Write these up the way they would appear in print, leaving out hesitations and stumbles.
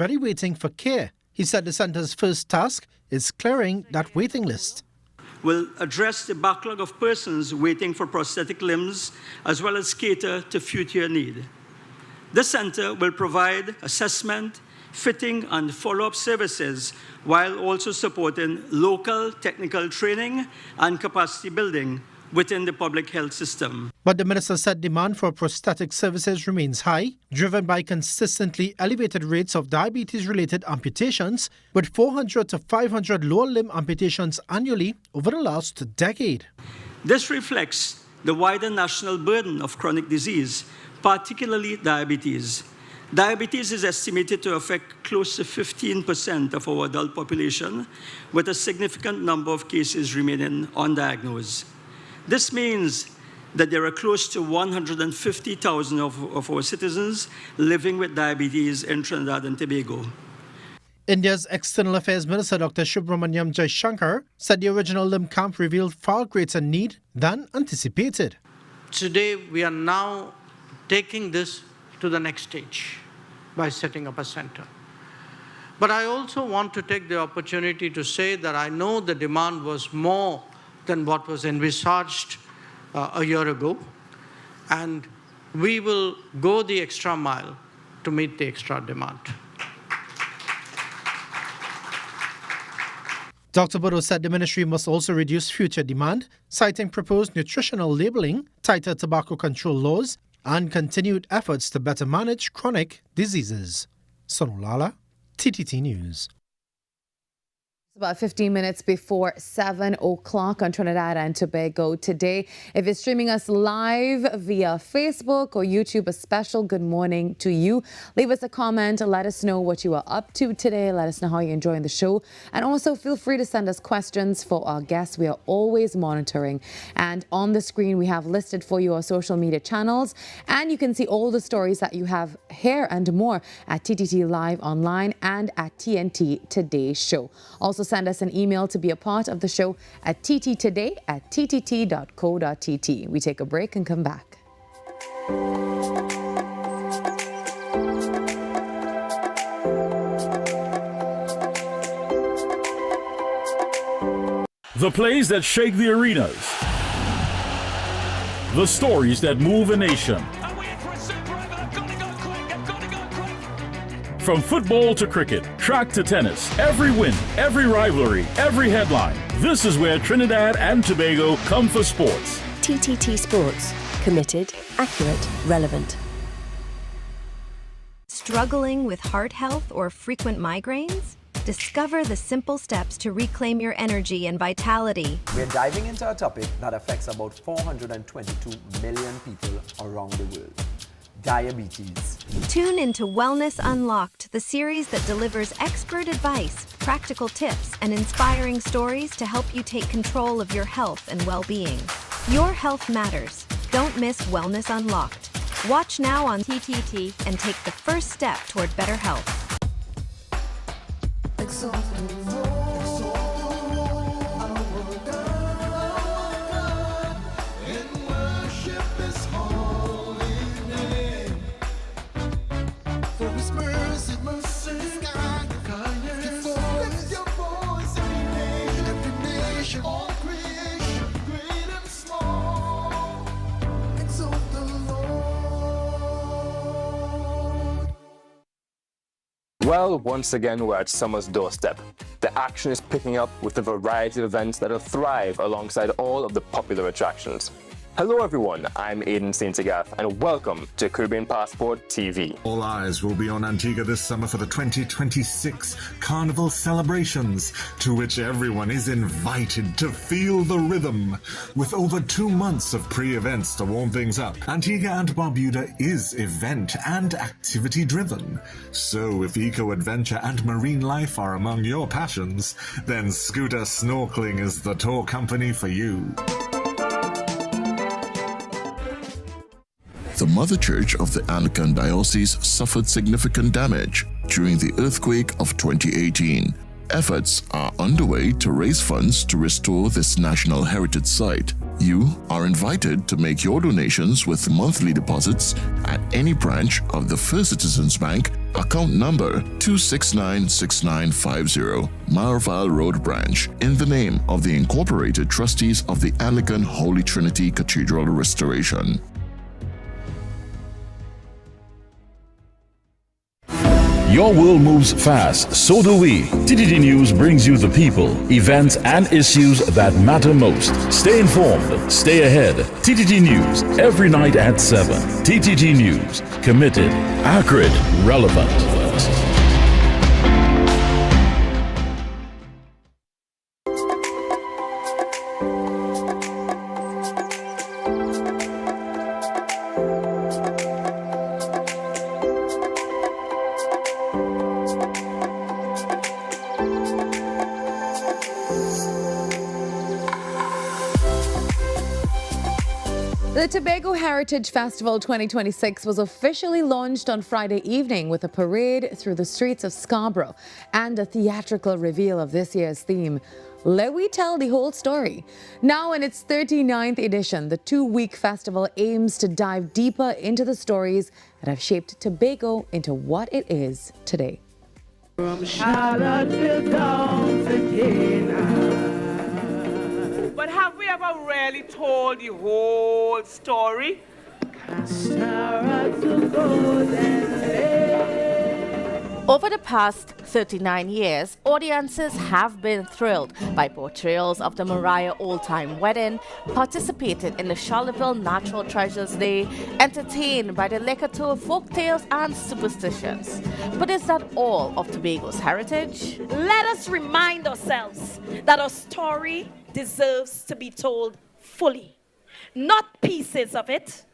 already waiting for care. He said the centre's first task is clearing that waiting list. Will address the backlog of persons waiting for prosthetic limbs, as well as cater to future need. The centre will provide assessment, fitting and follow-up services, while also supporting local technical training and capacity building within the public health system. But the minister said demand for prosthetic services remains high, driven by consistently elevated rates of diabetes-related amputations, with 400 to 500 lower limb amputations annually over the last decade. This reflects the wider national burden of chronic disease, particularly diabetes. Diabetes is estimated to affect close to 15% of our adult population, with a significant number of cases remaining undiagnosed. This means that there are close to 150,000 of our citizens living with diabetes in Trinidad and Tobago. India's External Affairs Minister Dr. Subramaniam Jaishankar said the original limb camp revealed far greater need than anticipated. Today we are now taking this to the next stage by setting up a center. But I also want to take the opportunity to say that I know the demand was more than what was envisaged a year ago, and we will go the extra mile to meet the extra demand. Dr. Bodo said the ministry must also reduce future demand, citing proposed nutritional labelling, tighter tobacco control laws, and continued efforts to better manage chronic diseases. Sonolala, TTT News. About 15 minutes before 7 o'clock on Trinidad and Tobago Today. If you're streaming us live via Facebook or YouTube, a special good morning to you. Leave us a comment. Let us know what you are up to today. Let us know how you're enjoying the show. And also feel free to send us questions for our guests. We are always monitoring. And on the screen, we have listed for you our social media channels. And you can see all the stories that you have here and more at TTT Live Online and at TNT Today Show. Also, send us an email to be a part of the show at tttoday@ttt.co.tt. We take a break and come back. The plays that shake the arenas. The stories that move a nation. From football to cricket, track to tennis, every win, every rivalry, every headline. This is where Trinidad and Tobago come for sports. TTT Sports. Committed, accurate, relevant. Struggling with heart health or frequent migraines? Discover the simple steps to reclaim your energy and vitality. We're diving into a topic that affects about 422 million people around the world. Diabetes. Tune into Wellness Unlocked, the series that delivers expert advice, practical tips, and inspiring stories to help you take control of your health and well-being. Your health matters. Don't miss Wellness Unlocked. Watch now on TTT and take the first step toward better health. Well, once again, we're at summer's doorstep. The action is picking up with a variety of events that'll thrive alongside all of the popular attractions. Hello everyone, I'm Aidan St. Agath and welcome to Caribbean Passport TV. All eyes will be on Antigua this summer for the 2026 Carnival celebrations, to which everyone is invited to feel the rhythm. With over 2 months of pre-events to warm things up, Antigua and Barbuda is event and activity driven. So if eco-adventure and marine life are among your passions, then Scooter Snorkeling is the tour company for you. The Mother Church of the Anglican Diocese suffered significant damage during the earthquake of 2018. Efforts are underway to raise funds to restore this national heritage site. You are invited to make your donations with monthly deposits at any branch of the First Citizens Bank Account number 2696950, Marval Road Branch, in the name of the Incorporated Trustees of the Anglican Holy Trinity Cathedral Restoration. Your world moves fast, so do we. TTT News brings you the people, events, and issues that matter most. Stay informed, stay ahead. TTT News, every night at 7. TTT News, committed, accurate, relevant. The Tobago Heritage Festival 2026 was officially launched on Friday evening with a parade through the streets of Scarborough and a theatrical reveal of this year's theme. Let we tell the whole story. Now in its 39th edition, the two-week festival aims to dive deeper into the stories that have shaped Tobago into what it is today. From Charlottesville down to Cana. But have we ever really told the whole story? Over the past 39 years, audiences have been thrilled by portrayals of the Mariah Old-Time Wedding, participated in the Charlottesville Natural Treasures Day, entertained by the Lekotho folktales and superstitions. But is that all of Tobago's heritage? Let us remind ourselves that our story deserves to be told fully, not pieces of it,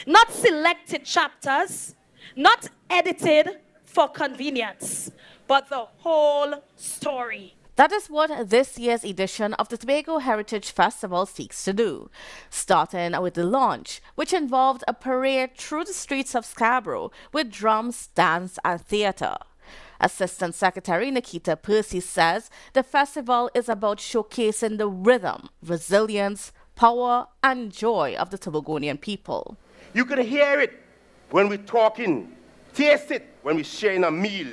not selected chapters, not edited for convenience, but the whole story. That is what this year's edition of the Tobago Heritage Festival seeks to do, starting with the launch, which involved a parade through the streets of Scarborough with drums, dance, and theatre. Assistant Secretary Nikita Percy says the festival is about showcasing the rhythm, resilience, power, and joy of the Tobagonian people. You can hear it when we're talking, taste it when we're sharing a meal,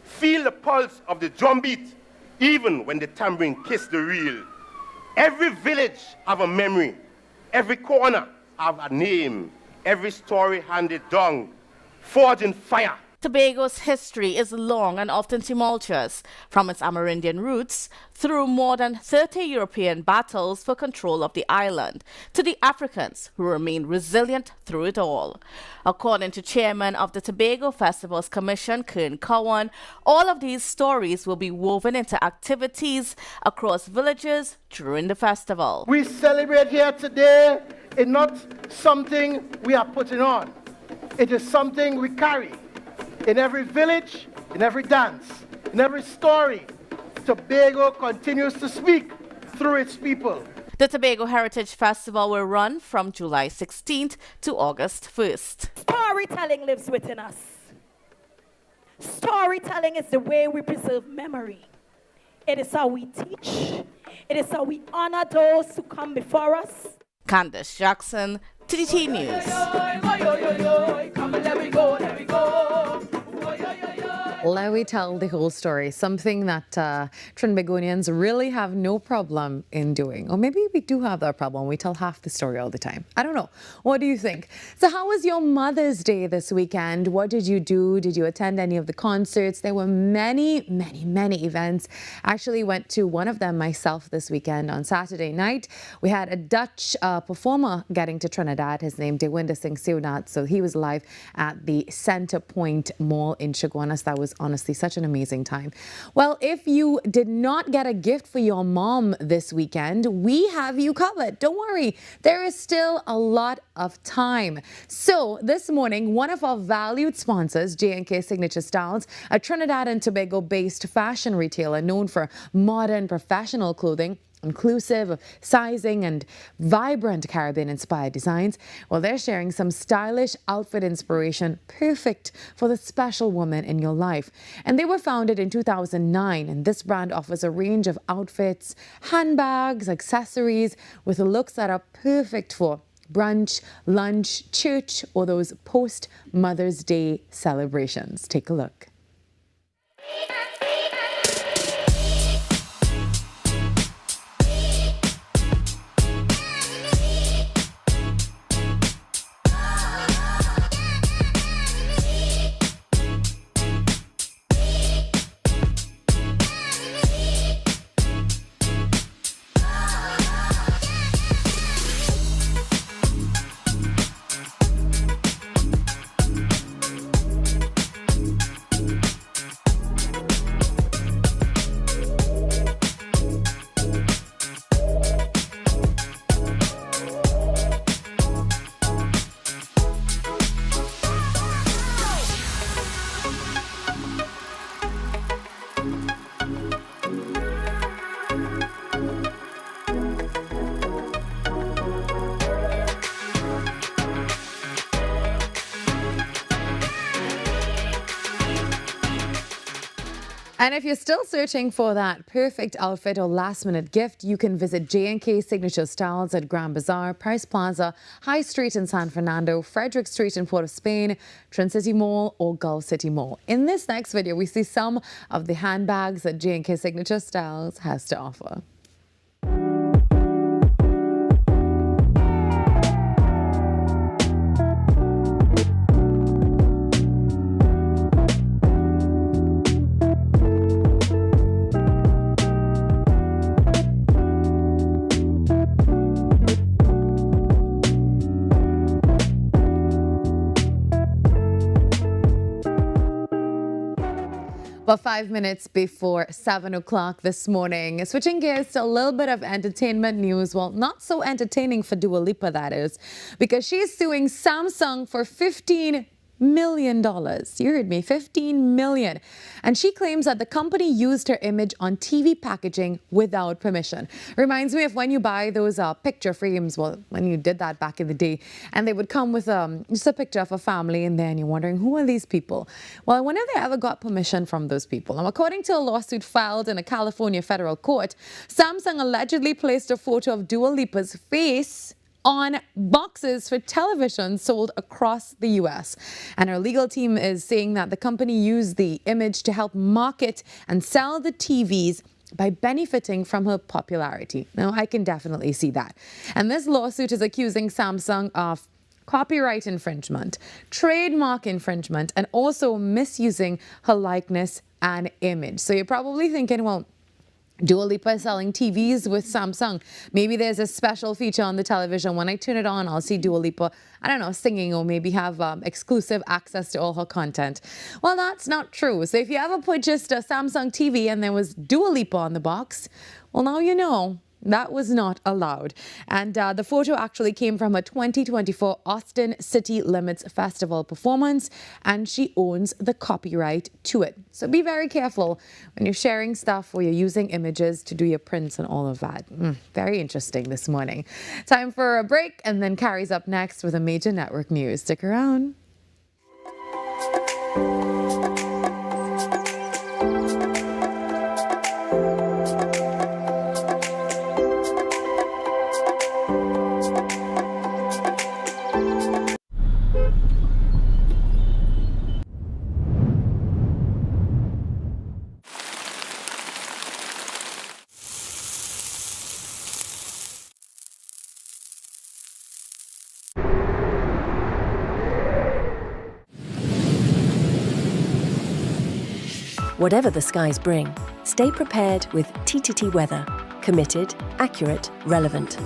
feel the pulse of the drumbeat, even when the tambourine kiss the reel. Every village have a memory, every corner have a name, every story handed down, forged in fire. Tobago's history is long and often tumultuous, from its Amerindian roots through more than 30 European battles for control of the island, to the Africans who remain resilient through it all. According to Chairman of the Tobago Festivals Commission, Kern Cowan, all of these stories will be woven into activities across villages during the festival. We celebrate here today is not something we are putting on. It is something we carry. In every village, in every dance, in every story, Tobago continues to speak through its people. The Tobago Heritage Festival will run from July 16th to August 1st. Storytelling lives within us. Storytelling is the way we preserve memory. It is how we teach. It is how we honor those who come before us. Candace Jackson, TTT News. Let me tell the whole story, something that Trinbagonians really have no problem in doing. Or maybe we do have that problem. We tell half the story all the time. I don't know. What do you think? So how was your Mother's Day this weekend? What did you do? Did you attend any of the concerts? There were many events. I actually went to one of them myself this weekend on Saturday night. We had a Dutch performer getting to Trinidad. His name Dewinder Singh Siwnat. So he was live at the Center Point Mall in Chaguanas. That was honestly such an amazing time. Well, if you did not get a gift for your mom this weekend, we have you covered. Don't worry, there is still a lot of time. So this morning, one of our valued sponsors, J&K Signature Styles, a Trinidad and Tobago based fashion retailer known for modern professional clothing, inclusive sizing and vibrant Caribbean-inspired designs. Well, they're sharing some stylish outfit inspiration perfect for the special woman in your life. And they were founded in 2009, and this brand offers a range of outfits, handbags, accessories with looks that are perfect for brunch, lunch, church, or those post-Mother's Day celebrations. Take a look. And if you're still searching for that perfect outfit or last-minute gift, you can visit J&K Signature Styles at Grand Bazaar, Price Plaza, High Street in San Fernando, Frederick Street in Port of Spain, Trin-City Mall, or Gulf City Mall. In this next video, we see some of the handbags that J&K Signature Styles has to offer. Well, 5 minutes before 7 o'clock this morning, switching gears to a little bit of entertainment news. Well, not so entertaining for Dua Lipa, that is, because she's suing Samsung for $15 million. You heard me, $15 million. And she claims that the company used her image on TV packaging without permission. Reminds me of when you buy those picture frames, well, when you did that back in the day, and they would come with just a picture of a family in there, and you're wondering, who are these people? Well, I wonder if they ever got permission from those people. Now, according to a lawsuit filed in a California federal court, Samsung allegedly placed a photo of Dua Lipa's face on boxes for television sold across the U.S. And our legal team is saying that the company used the image to help market and sell the TVs by benefiting from her popularity. Now, I can definitely see that. And this lawsuit is accusing Samsung of copyright infringement, trademark infringement, and also misusing her likeness and image. So you're probably thinking, well, Dua Lipa is selling TVs with Samsung. Maybe there's a special feature on the television. When I turn it on, I'll see Dua Lipa, I don't know, singing, or maybe have exclusive access to all her content. Well, that's not true. So if you ever put just a Samsung TV and there was Dua Lipa on the box, well, now you know. That was not allowed. And the photo actually came from a 2024 Austin City Limits Festival performance, and she owns the copyright to it. So be very careful when you're sharing stuff or you're using images to do your prints and all of that. Very interesting this morning. Time for a break, and then Carrie's up next with a major network news. Stick around. Whatever the skies bring, stay prepared with TTT Weather. Committed, accurate, relevant.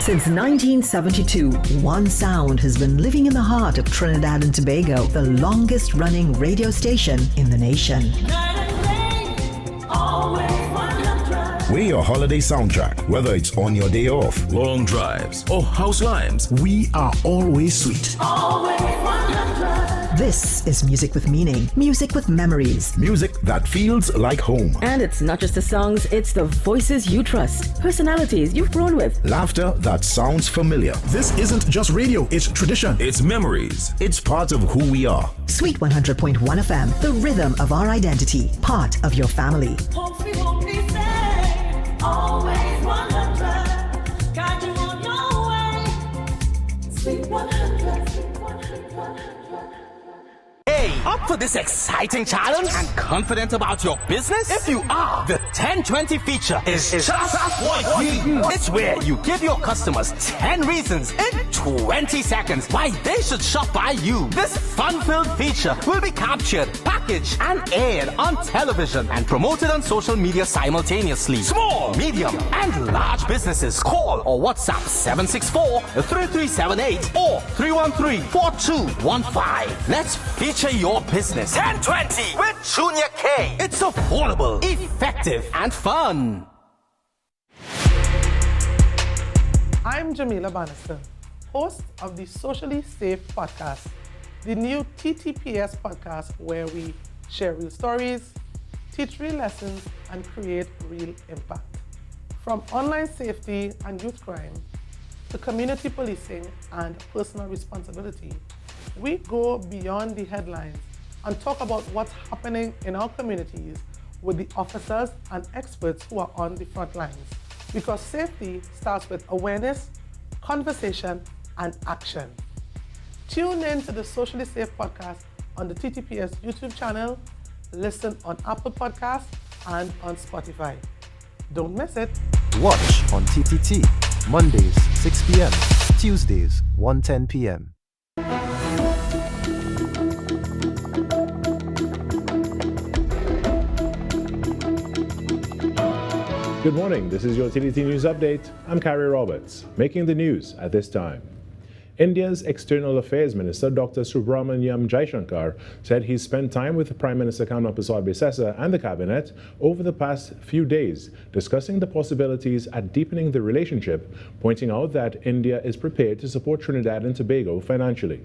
Since 1972, one sound has been living in the heart of Trinidad and Tobago, the longest running radio station in the nation. We're your holiday soundtrack, whether it's on your day off, long drives, or house lives. We are always sweet. Always 100. This is music with meaning, music with memories. Music that feels like home. And it's not just the songs, it's the voices you trust, personalities you've grown with. Laughter that sounds familiar. This isn't just radio, it's tradition. It's memories. It's part of who we are. Sweet 100.1 FM, the rhythm of our identity, part of your family. Always 100, guide you on your way. Sweet 100, sweet 100. Hey, up for this exciting challenge and confident about your business? If you are, the 10-20 feature is just what you need. It's where you give your customers 10 reasons in 20 seconds why they should shop by you. This fun-filled feature will be captured, packaged, and aired on television and promoted on social media simultaneously. Small, medium, and large businesses call or WhatsApp 764-3378 or 313-4215. Let's feature your business. 1020 with Junior K. It's affordable, effective, and fun. I'm Jamila Bannister, host of the Socially Safe podcast, the new TTPS podcast where we share real stories, teach real lessons, and create real impact. From online safety and youth crime to community policing and personal responsibility, we go beyond the headlines and talk about what's happening in our communities with the officers and experts who are on the front lines. Because safety starts with awareness, conversation, and action. Tune in to the Socially Safe podcast on the TTPS YouTube channel, listen on Apple Podcasts and on Spotify. Don't miss it. Watch on TTT, Mondays 6 p.m., Tuesdays 1:10 p.m. Good morning, this is your TTT News Update. I'm Carrie Roberts, making the news at this time. India's External Affairs Minister Dr. Subramaniam Jaishankar said he spent time with Prime Minister Kamla Persad-Bissessar and the Cabinet over the past few days discussing the possibilities at deepening the relationship, pointing out that India is prepared to support Trinidad and Tobago financially.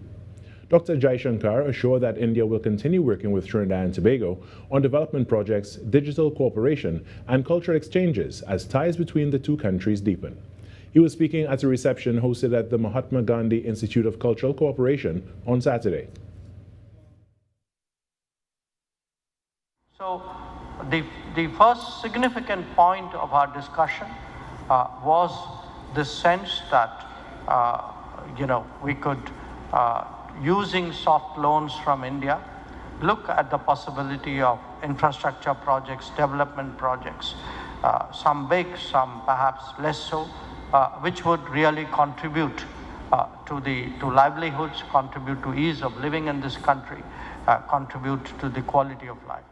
Dr. Jaishankar assured that India will continue working with Trinidad and Tobago on development projects, digital cooperation, and cultural exchanges as ties between the two countries deepen. He was speaking at a reception hosted at the Mahatma Gandhi Institute of Cultural Cooperation on Saturday. So the first significant point of our discussion was the sense that, we could, using soft loans from India, look at the possibility of infrastructure projects, development projects, some big, some perhaps less so, which would really contribute to livelihoods, contribute to ease of living in this country, contribute to the quality of life.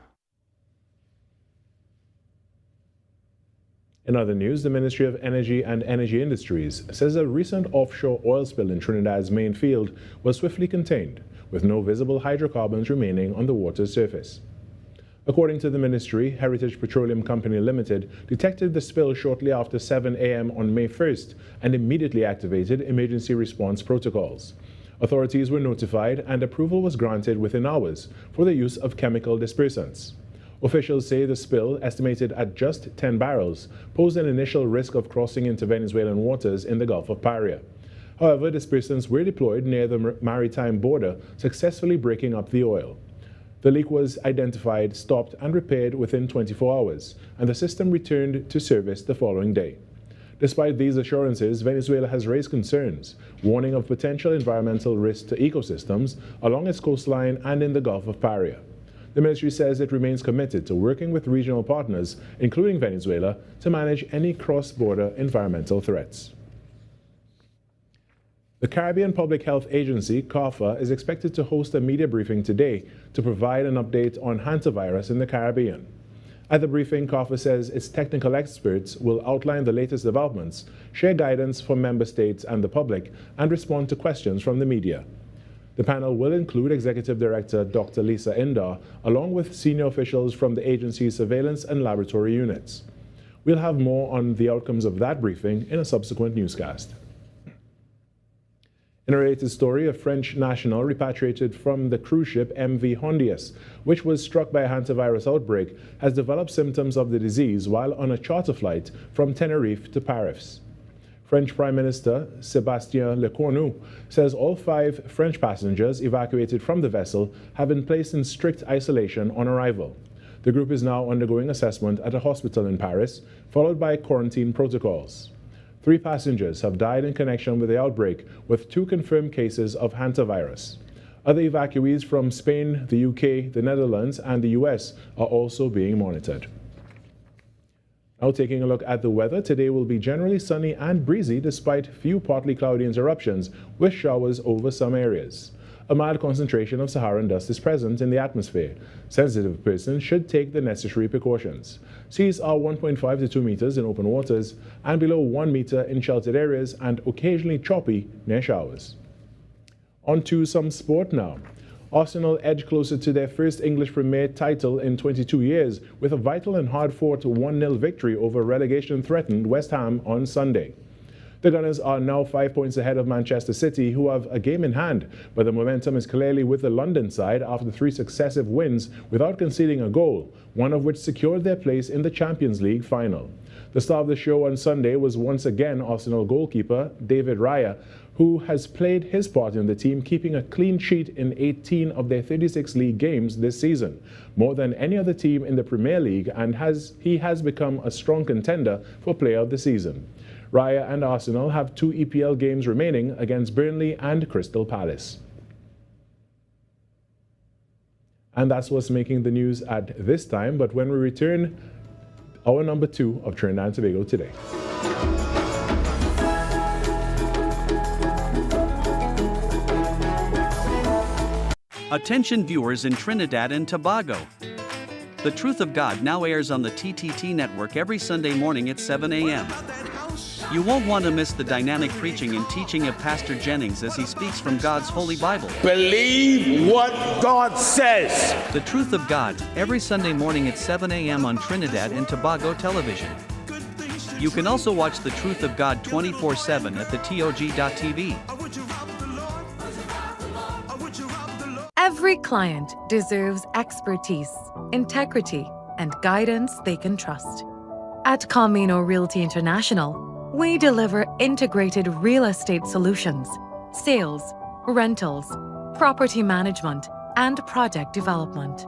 In other news, the Ministry of Energy and Energy Industries says a recent offshore oil spill in Trinidad's main field was swiftly contained, with no visible hydrocarbons remaining on the water's surface. According to the ministry, Heritage Petroleum Company Limited detected the spill shortly after 7 a.m. on May 1st and immediately activated emergency response protocols. Authorities were notified and approval was granted within hours for the use of chemical dispersants. Officials say the spill, estimated at just 10 barrels, posed an initial risk of crossing into Venezuelan waters in the Gulf of Paria. However, dispersants were deployed near the maritime border, successfully breaking up the oil. The leak was identified, stopped, and repaired within 24 hours, and the system returned to service the following day. Despite these assurances, Venezuela has raised concerns, warning of potential environmental risks to ecosystems along its coastline and in the Gulf of Paria. The ministry says it remains committed to working with regional partners, including Venezuela, to manage any cross-border environmental threats. The Caribbean Public Health Agency, CARPHA, is expected to host a media briefing today to provide an update on hantavirus in the Caribbean. At the briefing, CARPHA says its technical experts will outline the latest developments, share guidance for member states and the public, and respond to questions from the media. The panel will include Executive Director Dr. Lisa Indar, along with senior officials from the agency's surveillance and laboratory units. We'll have more on the outcomes of that briefing in a subsequent newscast. In a related story, a French national repatriated from the cruise ship MV Hondius, which was struck by a hantavirus outbreak, has developed symptoms of the disease while on a charter flight from Tenerife to Paris. French Prime Minister Sébastien Lecornu says all 5 French passengers evacuated from the vessel have been placed in strict isolation on arrival. The group is now undergoing assessment at a hospital in Paris, followed by quarantine protocols. 3 passengers have died in connection with the outbreak, with 2 confirmed cases of hantavirus. Other evacuees from Spain, the UK, the Netherlands, and the US are also being monitored. Now taking a look at the weather, today will be generally sunny and breezy despite few partly cloudy interruptions with showers over some areas. A mild concentration of Saharan dust is present in the atmosphere. Sensitive persons should take the necessary precautions. Seas are 1.5 to 2 meters in open waters and below 1 meter in sheltered areas and occasionally choppy near showers. On to some sport now. Arsenal edge closer to their first English Premier title in 22 years with a vital and hard-fought 1-0 victory over relegation-threatened West Ham on Sunday. The Gunners are now 5 points ahead of Manchester City, who have a game in hand, but the momentum is clearly with the London side after 3 successive wins without conceding a goal, one of which secured their place in the Champions League final. The star of the show on Sunday was once again Arsenal goalkeeper David Raya, who has played his part in the team, keeping a clean sheet in 18 of their 36 league games this season, more than any other team in the Premier League, and he has become a strong contender for Player of the Season. Raya and Arsenal have 2 EPL games remaining against Burnley and Crystal Palace. And that's what's making the news at this time, but when we return, our number 2 of Trinidad and Tobago Today. Attention viewers in Trinidad and Tobago. The Truth of God now airs on the TTT network every Sunday morning at 7 a.m. You won't want to miss the dynamic preaching and teaching of Pastor Jennings as he speaks from God's Holy Bible. Believe what God says. The Truth of God, every Sunday morning at 7 a.m. on Trinidad and Tobago Television. You can also watch The Truth of God 24/7 at the TOG.TV. Every client deserves expertise, integrity, and guidance they can trust. At Camino Realty International, we deliver integrated real estate solutions, sales, rentals, property management, and project development.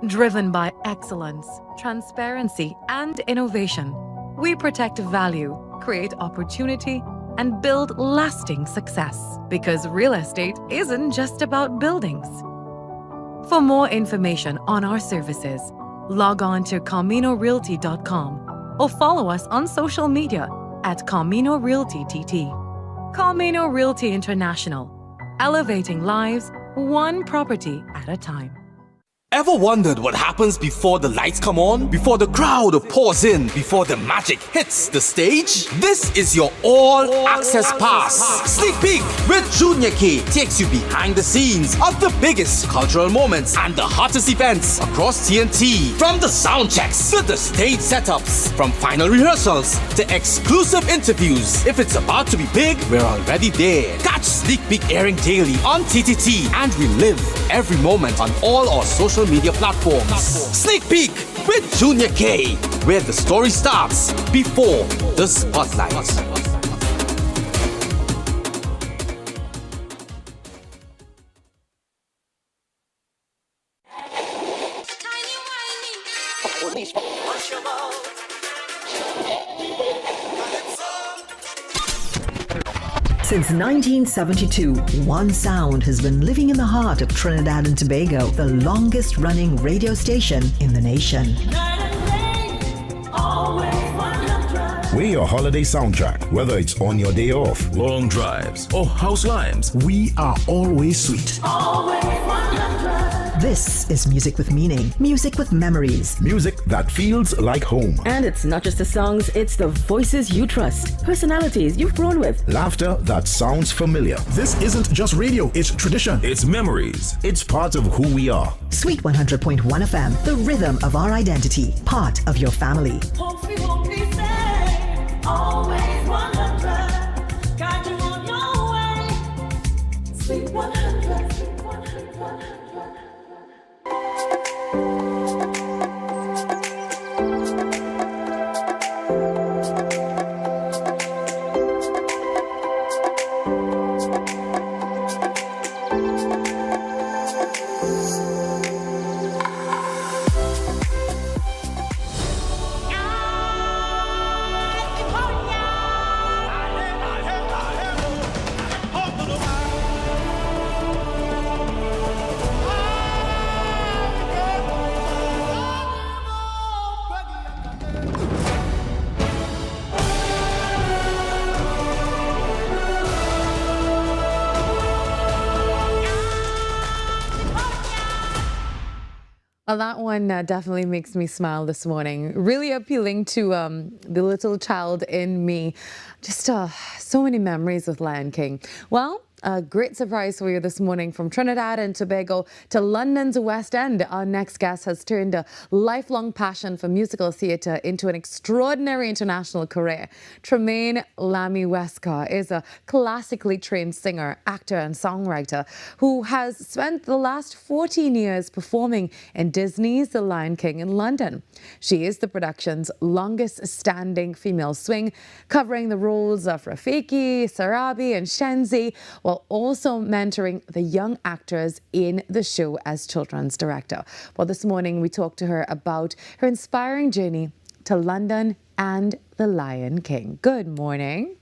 Driven by excellence, transparency, and innovation, we protect value, create opportunity, and build lasting success. Because real estate isn't just about buildings. For more information on our services, log on to CaminoRealty.com or follow us on social media at Camino Realty TT. Camino Realty International, elevating lives one property at a time. Ever wondered what happens before the lights come on? Before the crowd pours in? Before the magic hits the stage? This is your all-access pass. Sneak Peek with Junior K takes you behind the scenes of the biggest cultural moments and the hottest events across TNT. From the sound checks to the stage setups, from final rehearsals to exclusive interviews. If it's about to be big, we're already there. Catch Sneak Peek airing daily on TTT and relive every moment on all our social media platforms. Sneak Peek with Junior K, where the story starts before the spotlight. Since 1972, one sound has been living in the heart of Trinidad and Tobago, the longest running radio station in the nation. We're your holiday soundtrack, whether it's on your day off, long drives, or house lives. We are always sweet. This is music with meaning, music with memories. Music that feels like home. And it's not just the songs, it's the voices you trust, personalities you've grown with. Laughter that sounds familiar. This isn't just radio, it's tradition. It's memories. It's part of who we are. Sweet 100.1 FM, the rhythm of our identity, part of your family. Always 100, got you on your way. Well, that one definitely makes me smile this morning. Really appealing to the little child in me. Just so many memories with Lion King. Well, a great surprise for you this morning from Trinidad and Tobago to London's West End. Our next guest has turned a lifelong passion for musical theatre into an extraordinary international career. Tremaine Lamy Westcar is a classically trained singer, actor and songwriter who has spent the last 14 years performing in Disney's The Lion King in London. She is the production's longest standing female swing, covering the roles of Rafiki, Sarabi and Shenzi, while also mentoring the young actors in the show as children's director. Well, this morning we talked to her about her inspiring journey to London and The Lion King. Good morning.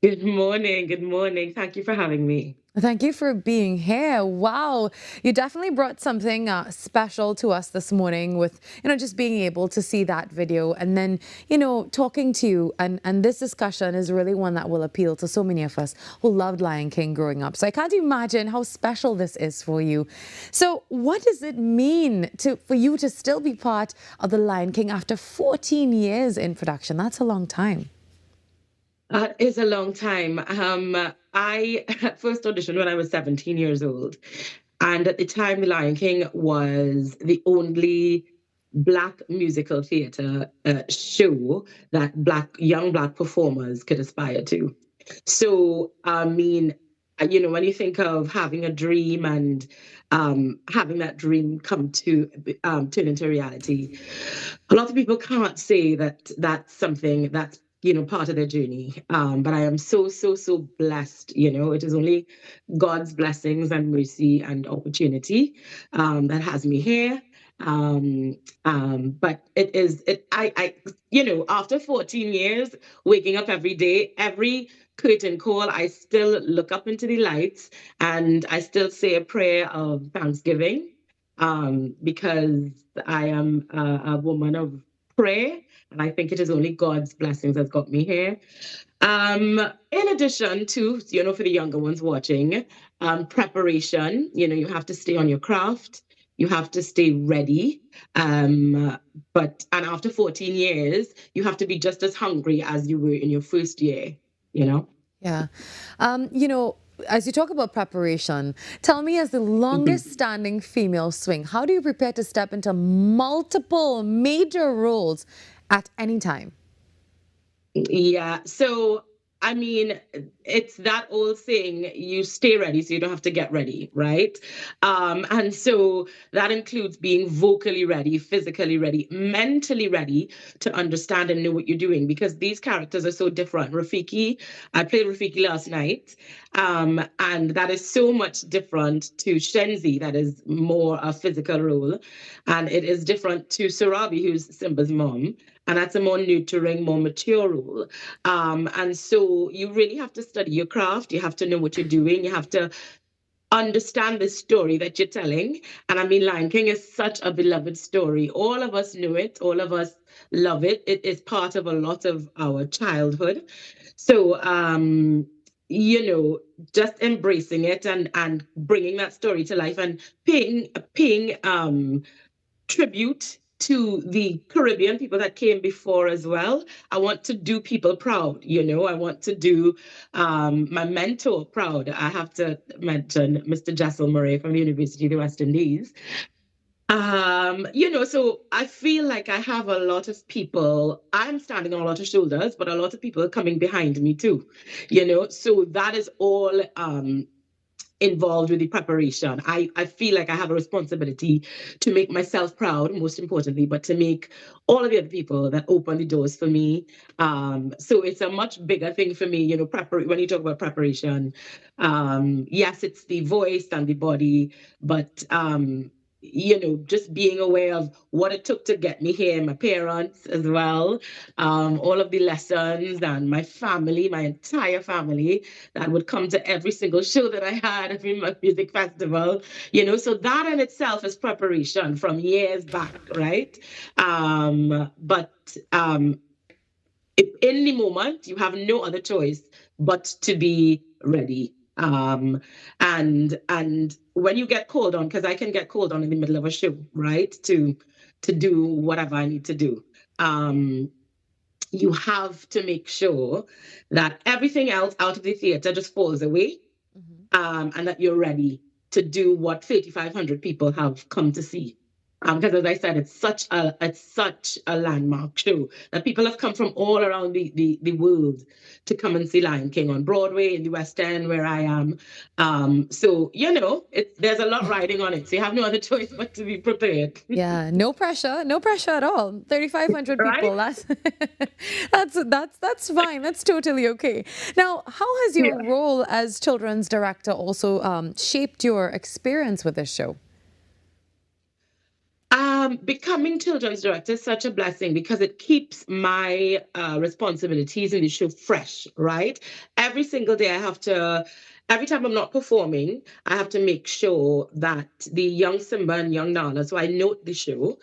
Good morning. Good morning. Thank you for having me. Thank you for being here. Wow. You definitely brought something special to us this morning with, just being able to see that video and then, talking to you. And this discussion is really one that will appeal to so many of us who loved Lion King growing up. So I can't imagine how special this is for you. So what does it mean for you to still be part of The Lion King after 14 years in production? That's a long time. It is a long time. I first auditioned when I was 17 years old. And at the time, The Lion King was the only Black musical theatre show that young Black performers could aspire to. So, when you think of having a dream and having that dream come to turn into reality, a lot of people can't say that that's something that's part of their journey. But I am so blessed. It is only God's blessings and mercy and opportunity that has me here. But after 14 years, waking up every day, every curtain call, I still look up into the lights and I still say a prayer of thanksgiving because I am a woman of prayer. And I think it is only God's blessings that's got me here. In addition to, for the younger ones watching, preparation, you have to stay on your craft. You have to stay ready. And after 14 years, you have to be just as hungry as you were in your first year, Yeah. As you talk about preparation, tell me, as the longest standing female swing, how do you prepare to step into multiple major roles at any time? Yeah. So, it's that old saying, you stay ready so you don't have to get ready, right? And so that includes being vocally ready, physically ready, mentally ready to understand and know what you're doing, because these characters are so different. I played Rafiki last night, and that is so much different to Shenzi, that is more a physical role. And it is different to Sarabi, who's Simba's mom. And that's a more nurturing, more mature role. And so you really have to study your craft. You have to know what you're doing. You have to understand the story that you're telling. And Lion King is such a beloved story. All of us know it. All of us love it. It is part of a lot of our childhood. So, just embracing it and bringing that story to life and paying tribute to the Caribbean people that came before as well. I want to do people proud, I want to do my mentor proud. I have to mention Mr. Jessel Murray from the University of the West Indies. So I feel like I have a lot of people, I'm standing on a lot of shoulders, but a lot of people coming behind me too, so that is all involved with the preparation. I feel like I have a responsibility to make myself proud, most importantly, but to make all of the other people that open the doors for me. So it's a much bigger thing for me, when you talk about preparation. Yes, it's the voice and the body, but just being aware of what it took to get me here, my parents as well, all of the lessons, and my family, my entire family that would come to every single show that I had, every music festival, so that in itself is preparation from years back, right? If in the moment you have no other choice but to be ready. And when you get called on, because I can get called on in the middle of a show, right? To do whatever I need to do. You have to make sure that everything else out of the theater just falls away, and that you're ready to do what 3,500 people have come to see. Because as I said, it's such a landmark show that people have come from all around the world to come and see Lion King on Broadway, in the West End, where I am. So, there's a lot riding on it. So you have no other choice but to be prepared. Yeah, no pressure at all. 3,500 people, that's fine. That's totally okay. Now, how has your role as children's director also shaped your experience with this show? Becoming children's director is such a blessing because it keeps my responsibilities in the show fresh, right? Every single day every time I'm not performing, I have to make sure that the young Simba and young Nala, so I note the show,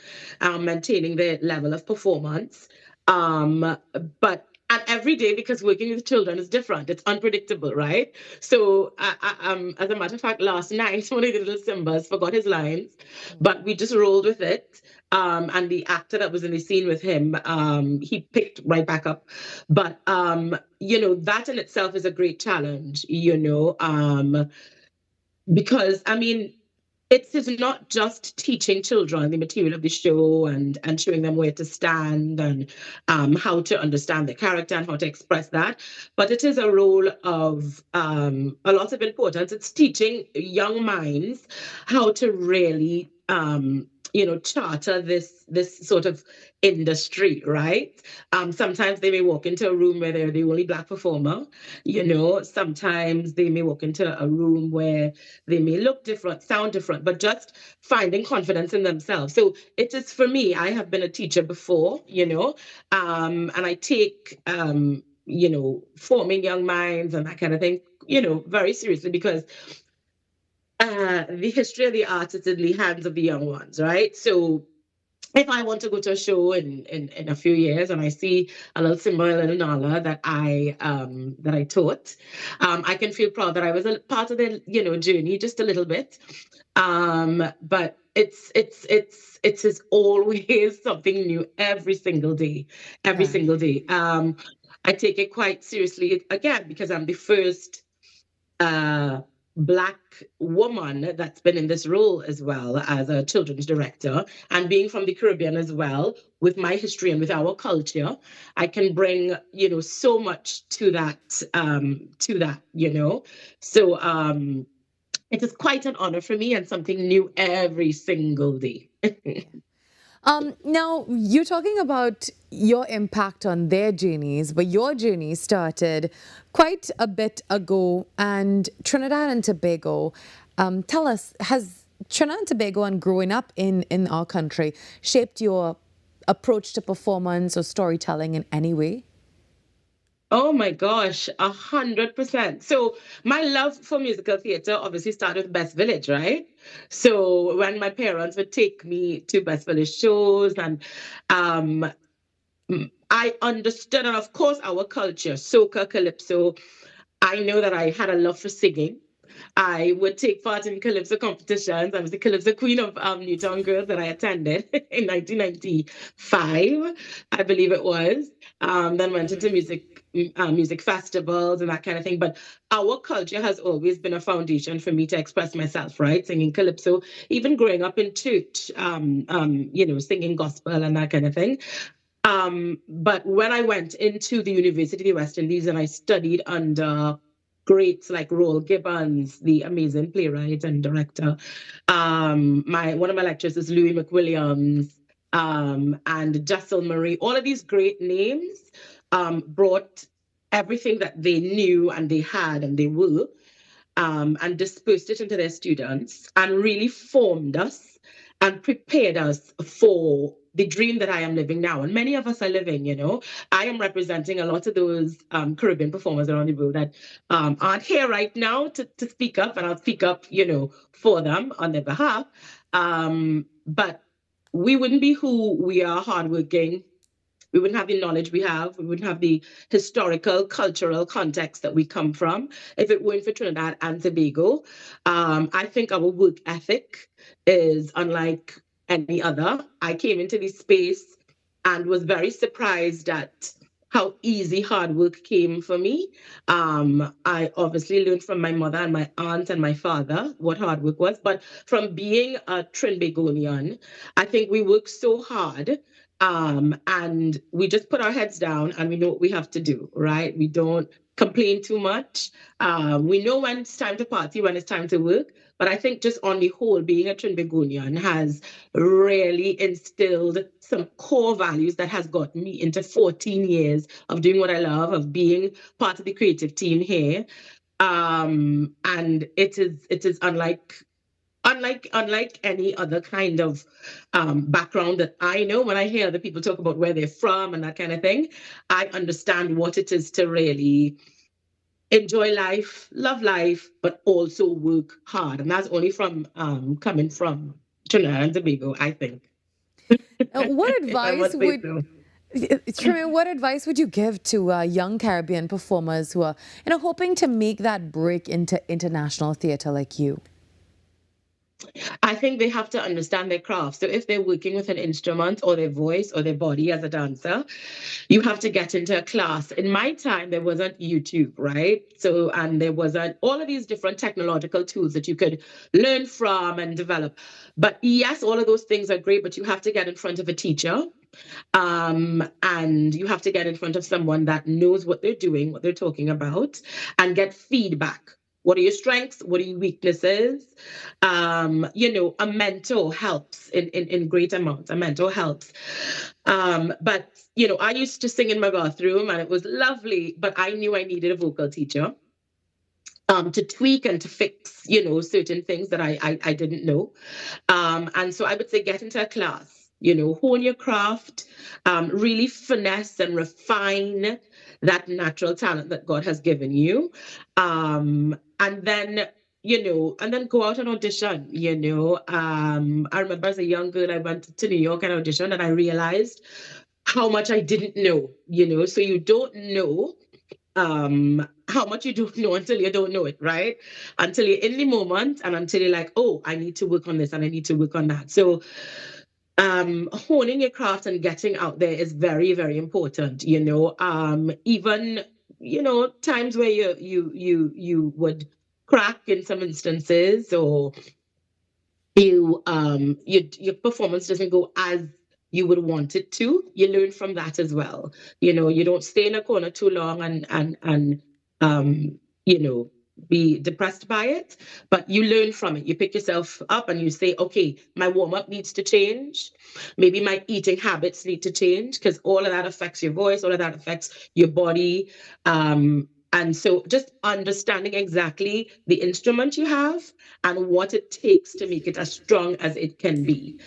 maintaining their level of performance. And every day, because working with children is different, it's unpredictable, right? So, as a matter of fact, last night, one of the little Simbas forgot his lines, but we just rolled with it. And the actor that was in the scene with him, he picked right back up. But, that in itself is a great challenge, because, it's not just teaching children the material of the show and showing them where to stand and how to understand the character and how to express that, but it is a role of a lot of importance. It's teaching young minds how to really charter this sort of industry, right? Sometimes they may walk into a room where they're the only Black performer, sometimes they may walk into a room where they may look different, sound different, but just finding confidence in themselves. So it is, for me, I have been a teacher before, and I take, forming young minds and that kind of thing, very seriously, because the history of the arts is in the hands of the young ones, right? So if I want to go to a show in a few years and I see a little Simba, a little Nala that I taught, I can feel proud that I was a part of their journey just a little bit. But it's always something new every single day, single day. I take it quite seriously again because I'm the first Black woman that's been in this role as well as a children's director, and being from the Caribbean as well, with my history and with our culture, I can bring so much to that. So it is quite an honor for me and something new every single day. Now, you're talking about your impact on their journeys, but your journey started quite a bit ago, and Trinidad and Tobago, tell us, has Trinidad and Tobago and growing up in our country shaped your approach to performance or storytelling in any way? Oh my gosh, 100%. So my love for musical theater obviously started with Best Village, right? So when my parents would take me to Best Village shows, and I understood, and of course our culture, soca, calypso, I know that I had a love for singing. I would take part in calypso competitions. I was the calypso queen of Newtown Girls that I attended in 1995, I believe it was. Then went into music festivals and that kind of thing. But our culture has always been a foundation for me to express myself, right? Singing calypso, even growing up in church, singing gospel and that kind of thing. But when I went into the University of the West Indies and I studied under greats like Roel Gibbons, the amazing playwright and director. One of my lecturers is Louis McWilliams, and Jessel Marie. All of these great names brought everything that they knew and they had and they were, and dispersed it into their students and really formed us and prepared us for the dream that I am living now. And many of us are living, I am representing a lot of those Caribbean performers around the world that aren't here right now to speak up, and I'll speak up, for them on their behalf. But we wouldn't be who we are, hardworking, We wouldn't have the knowledge we have. We wouldn't have the historical, cultural context that we come from if it weren't for Trinidad and Tobago. I think our work ethic is unlike any other. I came into this space and was very surprised at how easy hard work came for me. I obviously learned from my mother and my aunt and my father what hard work was, but from being a Trinbagonian, I think we work so hard, and we just put our heads down and we know what we have to do, right? We don't complain too much. We know when it's time to party, when it's time to work. But I think just on the whole, being a Trinbagonian has really instilled some core values that has got me into 14 years of doing what I love, of being part of the creative team here. And it is unlike any other kind of background that I know. When I hear other people talk about where they're from and that kind of thing, I understand what it is to really enjoy life, love life, but also work hard. And that's only from coming from Trinidad and Tobago, I think. What advice Truman, what advice would you give to young Caribbean performers who are, hoping to make that break into international theater like you? I think they have to understand their craft. So if they're working with an instrument or their voice or their body as a dancer, you have to get into a class. In my time, there wasn't YouTube, right? So, and there wasn't all of these different technological tools that you could learn from and develop. But yes, all of those things are great, but you have to get in front of a teacher. And you have to get in front of someone that knows what they're doing, what they're talking about, and get feedback. What are your strengths? What are your weaknesses? A mentor helps in great amounts. A mentor helps. But, I used to sing in my bathroom and it was lovely, but I knew I needed a vocal teacher to tweak and to fix, certain things that I didn't know. And so I would say get into a class, hone your craft, really finesse and refine that natural talent that God has given you. And then go out and audition, I remember as a young girl, I went to New York and auditioned and I realized how much I didn't know, so you don't know how much you don't know until you don't know it, right? Until you're in the moment and until you're like, oh, I need to work on this and I need to work on that. So honing your craft and getting out there is very, very important, even times where you would crack in some instances, or your performance doesn't go as you would want it to. You learn from that as well. You don't stay in a corner too long and be depressed by it, but you learn from it. You pick yourself up and you say, okay, my warm-up needs to change. Maybe my eating habits need to change, because all of that affects your voice, all of that affects your body. And so just understanding exactly the instrument you have and what it takes to make it as strong as it can be.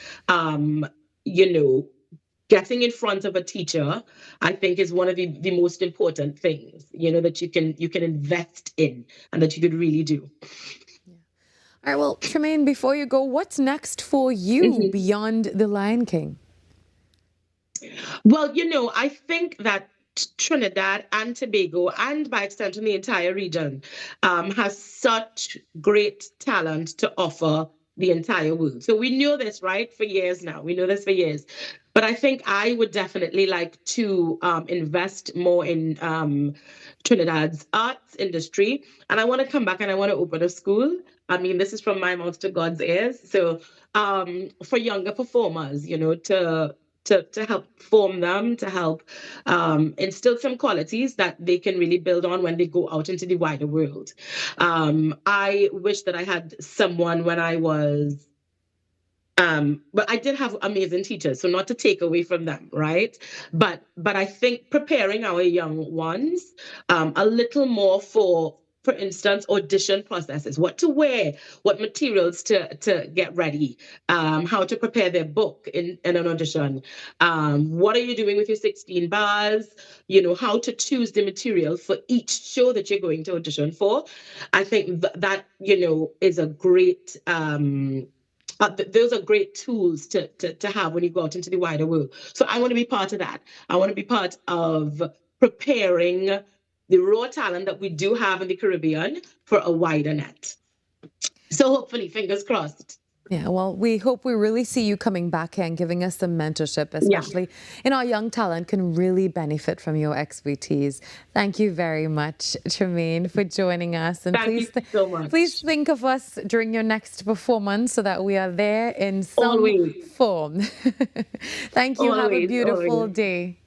Getting in front of a teacher, I think, is one of the most important things, that you can invest in and that you could really do. All right, well, Tremaine, before you go, what's next for you beyond The Lion King? Well, I think that Trinidad and Tobago, and by extension the entire region, has such great talent to offer the entire world. So we know this, right, for years now. We know this for years. But I think I would definitely like to invest more in Trinidad's arts industry. And I want to come back and I want to open a school. I mean, this is from my mouth to God's ears. So for younger performers, to help form them, to help instill some qualities that they can really build on when they go out into the wider world. I wish that I had someone when I was, but I did have amazing teachers, so not to take away from them, right? But I think preparing our young ones a little more for instance, audition processes, what to wear, what materials to get ready, how to prepare their book in an audition, what are you doing with your 16 bars, how to choose the material for each show that you're going to audition for. I think that, is a great Those are great tools to have when you go out into the wider world. So I want to be part of that. I want to be part of preparing the raw talent that we do have in the Caribbean for a wider net. So hopefully, fingers crossed. Yeah, well, we hope we really see you coming back here and giving us some mentorship, especially in our young talent can really benefit from your expertise. Thank you very much, Tremaine, for joining us. And Thank you so much. Please think of us during your next performance so that we are there in some form. Thank you. Have a beautiful day.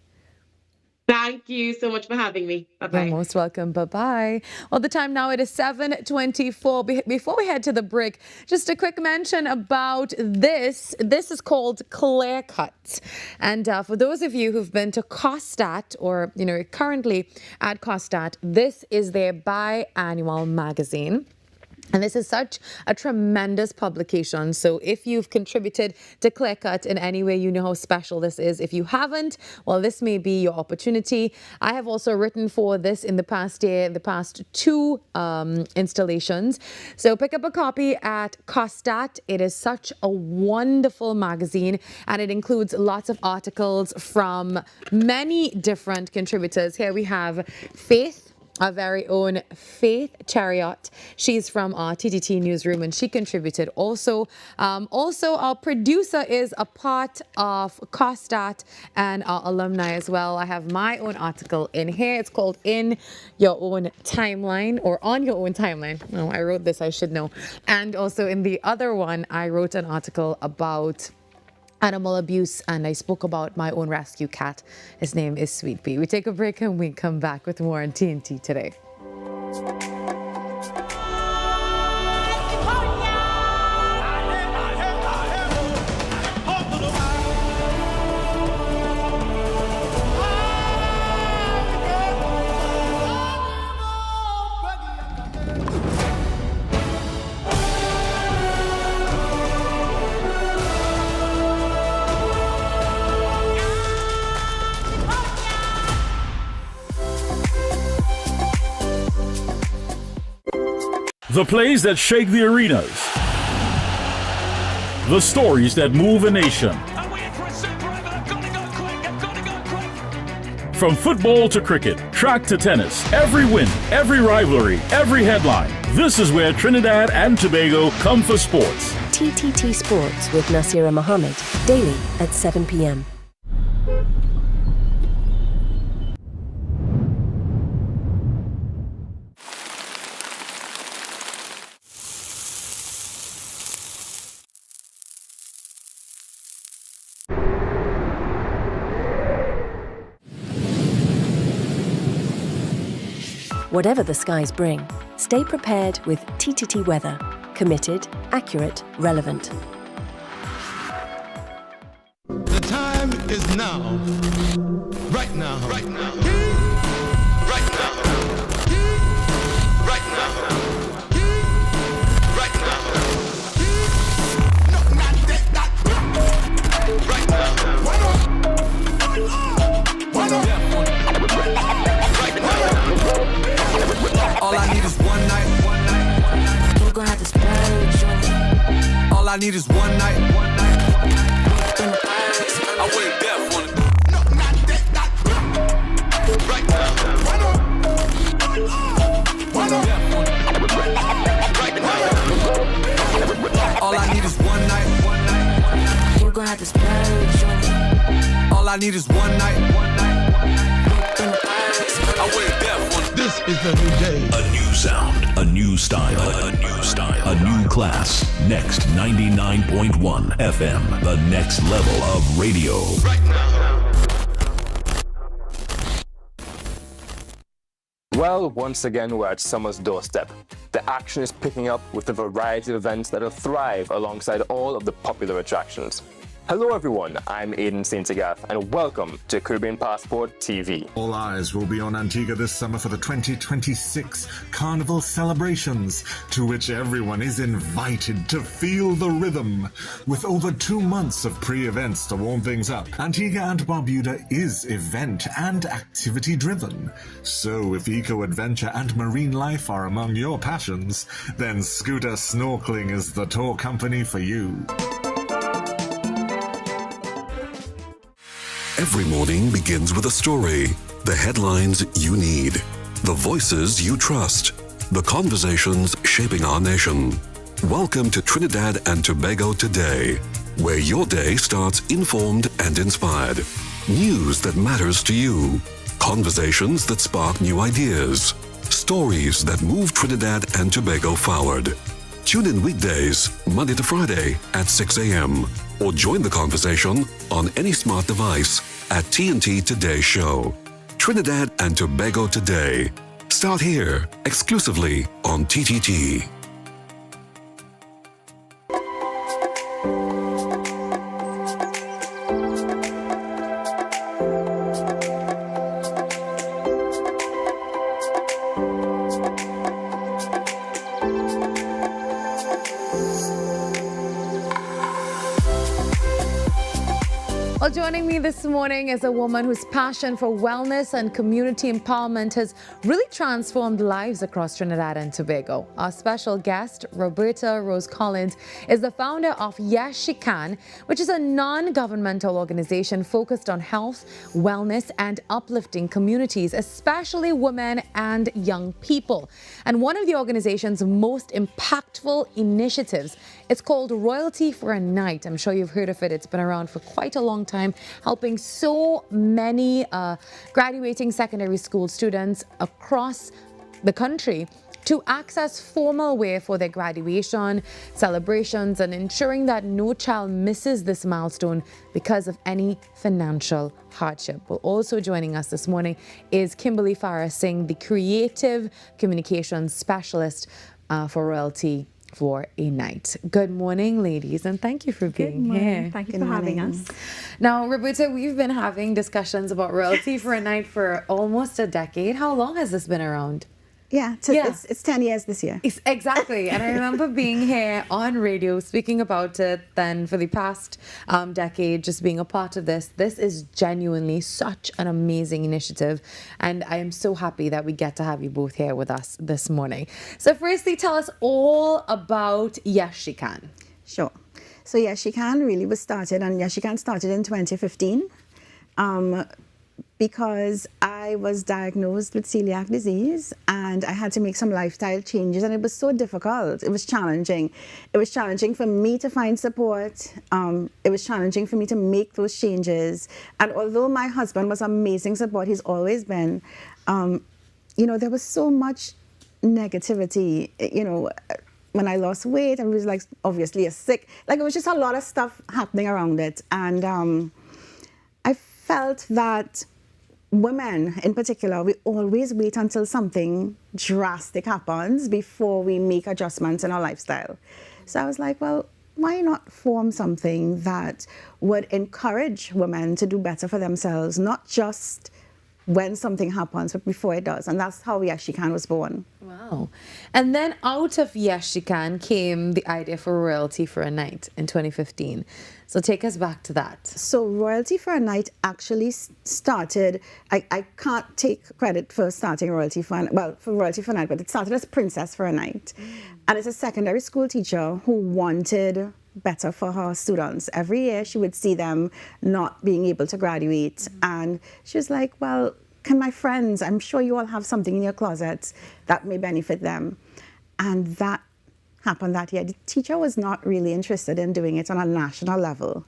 Thank you so much for having me. Bye-bye. You're most welcome. Bye-bye. Well, the time now, it is 7:24. Before we head to the break, just a quick mention about this. This is called Clear Cut. And for those of you who've been to COSTAT or, currently at COSTAT, this is their biannual magazine. And this is such a tremendous publication. So if you've contributed to ClearCut in any way, you know how special this is. If you haven't, well, this may be your opportunity. I have also written for this in the past year, the past 2 installations. So pick up a copy at COSTAT. It is such a wonderful magazine, and it includes lots of articles from many different contributors. Here we have Faith, our very own Faith Chariot. She's from our TTT newsroom, and she contributed also. Also, our producer is a part of COSTAT and our alumni as well. I have my own article in here. It's called In Your Own Timeline, or On Your Own Timeline. Oh, I wrote this, I should know. And also in the other one, I wrote an article about animal abuse, and I spoke about my own rescue cat. His name is Sweet Pea. We take a break and we come back with more on TNT Today. The plays that shake the arenas. The stories that move a nation. From football to cricket, track to tennis, every win, every rivalry, every headline. This is where Trinidad and Tobago come for sports. TTT Sports with Nasira Mohammed, daily at 7 p.m. Whatever the skies bring, stay prepared with TTT weather. Committed, accurate, relevant. The time is now. Right now. Right now. Right now. Right now. Right now. No, not that. Right now. What up? What up? All I need is one night. We're gonna have to splurge on it. All I need is one night. I went deaf on it. No, not that. Right now. All I need is one night. We're gonna have to splurge on it. All I need is one night. I went deaf on it. This is the new day. A new sound, a new style, a new style, a new class. Next 99.1 FM, the next level of radio. Right now. Well, once again, we're at summer's doorstep. The action is picking up with a variety of events that'll thrive alongside all of the popular attractions. Hello everyone, I'm Aidan St. Agathe and welcome to Caribbean Passport TV. All eyes will be on Antigua this summer for the 2026 Carnival celebrations, to which everyone is invited to feel the rhythm. With over 2 months of pre-events to warm things up, Antigua and Barbuda is event and activity driven. So if eco-adventure and marine life are among your passions, then Scooter Snorkeling is the tour company for you. Every morning begins with a story, the headlines you need, the voices you trust, the conversations shaping our nation. Welcome to Trinidad and Tobago Today, where your day starts informed and inspired. News that matters to you, conversations that spark new ideas, stories that move Trinidad and Tobago forward. Tune in weekdays, Monday to Friday at 6 a.m. or join the conversation on any smart device at TNT Today Show. Trinidad and Tobago Today. Start here, exclusively on TTT. Well, joining me this morning is a woman whose passion for wellness and community empowerment has really transformed lives across Trinidad and Tobago. Our special guest, Roberta Rose Collins, is the founder of Yes She Can, which is a non-governmental organization focused on health, wellness, and uplifting communities, especially women and young people. And one of the organization's most impactful initiatives, it's called Royalty for a Night. I'm sure you've heard of it. It's been around for quite a long time, helping so many graduating secondary school students across the country to access formal wear for their graduation, celebrations, and ensuring that no child misses this milestone because of any financial hardship. Well, also joining us this morning is Kimberly Farah Singh, the Creative Communications Specialist for Royalty for a Night. Good morning, ladies, and thank you for being here. Thank you for having us. Now, Roberta, we've been having discussions about Royalty for a Night for almost a decade. How long has this been around? Yeah, it's 10 years this year. Exactly. And I remember being here on radio speaking about it then for the past decade, just being a part of this. This is genuinely such an amazing initiative. And I am so happy that we get to have you both here with us this morning. So firstly, tell us all about Yes She Can. Sure. So Yes She Can really was started, and Yes She Can started in 2015. Because I was diagnosed with celiac disease and I had to make some lifestyle changes, and it was so difficult. It was challenging. It was challenging for me to find support. It was challenging for me to make those changes. And although my husband was amazing support, he's always been, there was so much negativity, when I lost weight, and it was like obviously sick. Like it was just a lot of stuff happening around it. And I felt that women in particular, we always wait until something drastic happens before we make adjustments in our lifestyle. So I was like, well, why not form something that would encourage women to do better for themselves, not just when something happens, but before it does. And that's how Yes She Can was born. Wow. And then out of Yes She Can came the idea for Royalty for a Night in 2015. So take us back to that. So Royalty for a Night actually started, I can't take credit for starting Royalty for Royalty for a Night, but it started as Princess for a Night. And it's a secondary school teacher who wanted better for her students. Every year she would see them not being able to graduate. And she was like, well, can my friends, I'm sure you all have something in your closets that may benefit them. And that happened that year. The teacher was not really interested in doing it on a national level,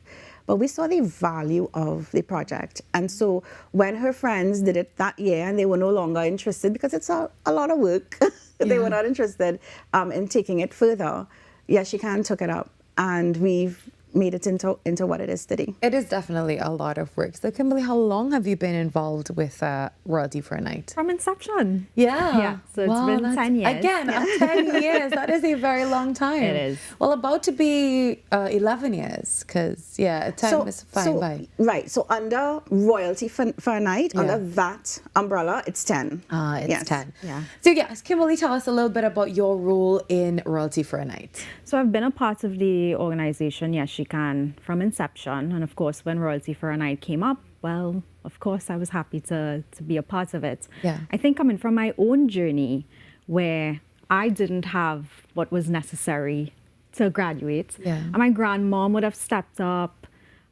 but we saw the value of the project. And so when her friends did it that year and they were no longer interested because it's a lot of work, they were not interested in taking it further, Yes She Can took it up. And we've made it into what it is today. It is definitely a lot of work. So Kimberly, how long have you been involved with Royalty for a Night? From inception. Yeah. Yeah, so it's been 10 years. Again, 10 years. That is a very long time. It is. Well, about to be 11 years, because, time is flying by. Right. So under Royalty for a Night, under that umbrella, it's 10. It's 10. Yeah. So, yes, Kimberly, tell us a little bit about your role in Royalty for a Night. So I've been a part of the organization, Yes She Can, from inception. And of course, when Royalty for a Night came up, well, of course, I was happy to be a part of it. Yeah. I think coming from my own journey where I didn't have what was necessary to graduate. Yeah. And my grandmom would have stepped up.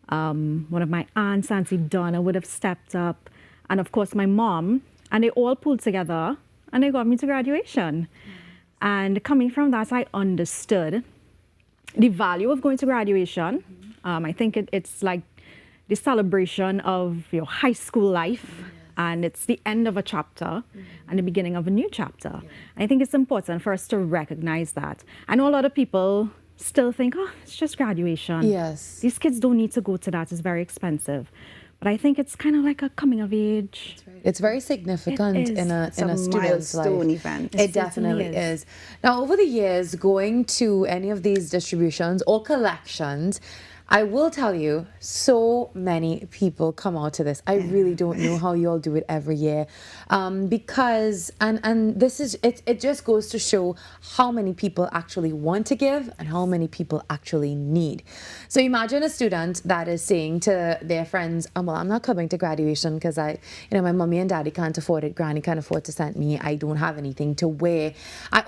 One of my aunts, Auntie Donna, would have stepped up. And of course, my mom. And they all pulled together and they got me to graduation. And coming from that, I understood the value of going to graduation. I think it's like the celebration of your high school life, and it's the end of a chapter and the beginning of a new chapter. I think it's important for us to recognize that. I know a lot of people still think, oh, it's just graduation. Yes. These kids don't need to go to that, it's very expensive. But I think it's kind of like a coming of age. It's very significant in a student's life. Milestone event. It definitely is. Now, over the years, going to any of these distributions or collections, I will tell you, so many people come out to this. I really don't know how you all do it every year, because and this is it just goes to show how many people actually want to give and how many people actually need. So imagine a student that is saying to their friends, well, I'm not coming to graduation because my mommy and daddy can't afford it, granny can't afford to send me, I don't have anything to wear. I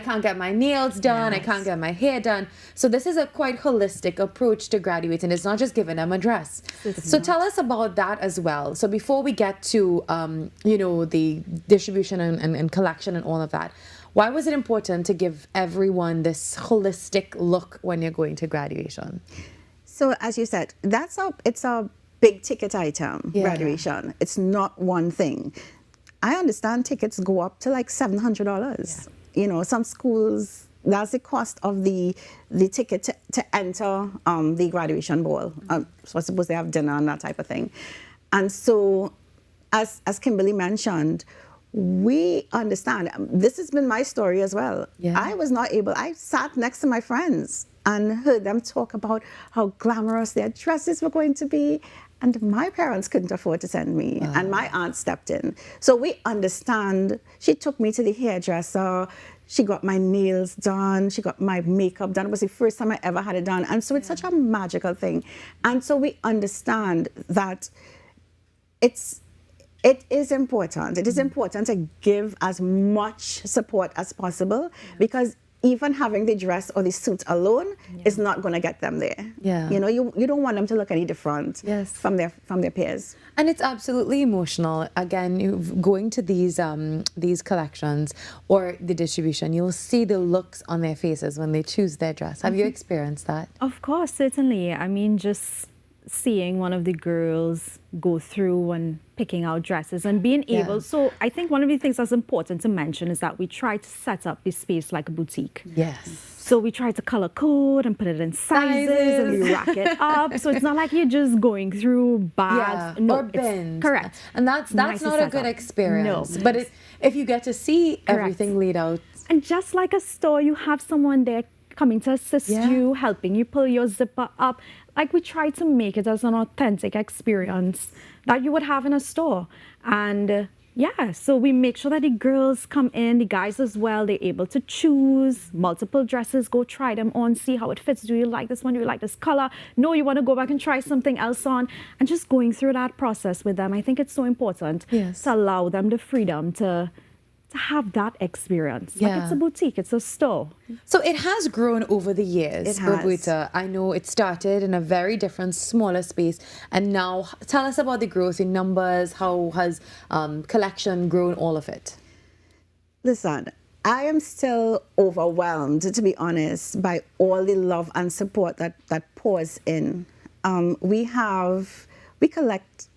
can't get my nails done, I can't get my hair done. So this is a quite holistic approach to graduating. It's not just giving them a dress. So tell us about that as well. So before we get to the distribution and collection and all of that, why was it important to give everyone this holistic look when you're going to graduation? So as you said, it's a big ticket item, graduation. It's not one thing. I understand tickets go up to like $700. Some schools, that's the cost of the ticket to enter the graduation ball. So I suppose they have dinner and that type of thing. And so, as Kimberly mentioned, we understand. This has been my story as well. Yeah. I sat next to my friends and heard them talk about how glamorous their dresses were going to be. And my parents couldn't afford to send me. Wow. And my aunt stepped in. So we understand. She took me to the hairdresser. She got my nails done. She got my makeup done. It was the first time I ever had it done. And so it's such a magical thing. And so we understand that it is important. It is important to give as much support as possible, because even having the dress or the suit alone is not going to get them there. Yeah. You don't want them to look any different from their peers. And it's absolutely emotional. Again, going to these collections or the distribution, you'll see the looks on their faces when they choose their dress. Have you experienced that? Of course, certainly. I mean, just seeing one of the girls go through and picking out dresses and being able. So I think one of the things that's important to mention is that we try to set up this space like a boutique. Yes. So we try to color code and put it in sizes and we rack it up. So it's not like you're just going through bags. No, or bins. Correct. And that's not a good experience. No. But if you get to see everything laid out. And just like a store, you have someone there coming to assist you, helping you pull your zipper up. Like, we try to make it as an authentic experience that you would have in a store. And so we make sure that the girls come in, the guys as well, they're able to choose multiple dresses, go try them on, see how it fits. Do you like this one? Do you like this color? No, you want to go back and try something else on. And just going through that process with them, I think it's so important to allow them the freedom to have that experience. Like, it's a boutique, it's a store. So it has grown over the years. It has. Roberta, I know it started in a very different, smaller space, and now tell us about the growth in numbers. How has collection grown, all of it? Listen, I am still overwhelmed, to be honest, by all the love and support that pours in. We collect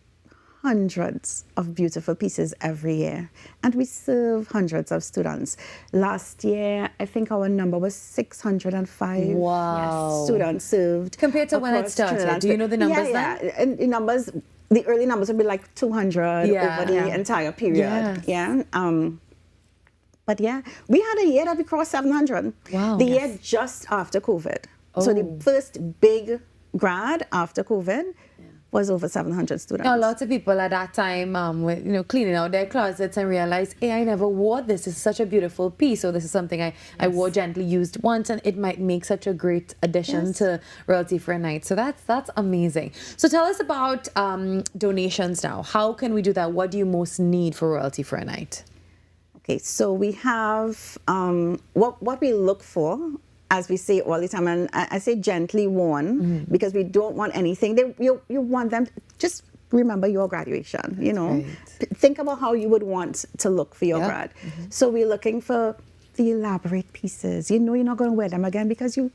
hundreds of beautiful pieces every year, and we serve hundreds of students. Last year, I think our number was 605 students served. Compared to when it started, do you know the numbers then? Yeah, and the early numbers would be like 200 over the entire period. But yeah, we had a year that we crossed 700. Wow. The year just after COVID. So the first big grad after COVID was over 700 students. Now, lots of people at that time were, cleaning out their closets and realized, hey, I never wore this. This is such a beautiful piece. So this is something I wore gently used once, and it might make such a great addition to Royalty for a Night. So that's amazing. So tell us about donations now. How can we do that? What do you most need for Royalty for a Night? Okay, so we have what we look for, as we say all the time, and I say gently worn, because we don't want anything. You want them to just remember your graduation, Think about how you would want to look for your grad. So we're looking for the elaborate pieces. You're not going to wear them again because you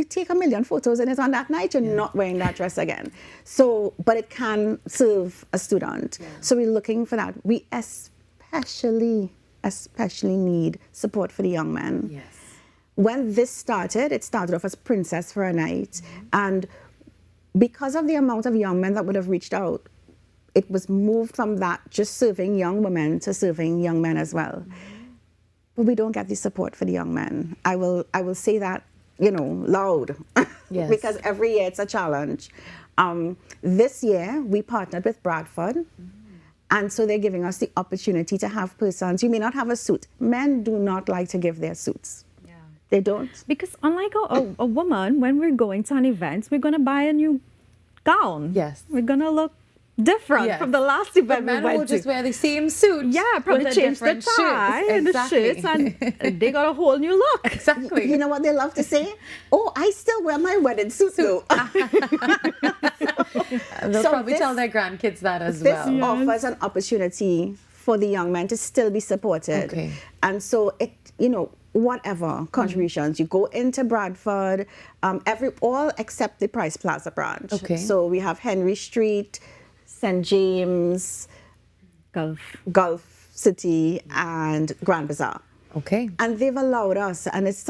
take a million photos and it's on that night, you're not wearing that dress again. So, but it can serve a student. So we're looking for that. We especially need support for the young men. Yes. When this started, it started off as Princess for a Night. And because of the amount of young men that would have reached out, it was moved from that just serving young women to serving young men as well. But we don't get the support for the young men. I will say that, loud. Yes. Because every year it's a challenge. This year, we partnered with Bradford. And so they're giving us the opportunity to have persons. You may not have a suit. Men do not like to give their suits. They don't. Because unlike a woman, when we're going to an event, we're going to buy a new gown. Yes. We're going to look different from the last event we went to. Men will just wear the same suit. Yeah, probably change the tie and the shirts, and they got a whole new look. Exactly. You know what they love to say? Oh, I still wear my wedding suit though. They'll probably tell their grandkids that as well. This offers an opportunity for the young men to still be supported. Okay. And so whatever contributions, you go into Bradford, all except the Price Plaza branch. Okay. So we have Henry Street, St. James, Gulf City, and Grand Bazaar. Okay. And they've allowed us, and it's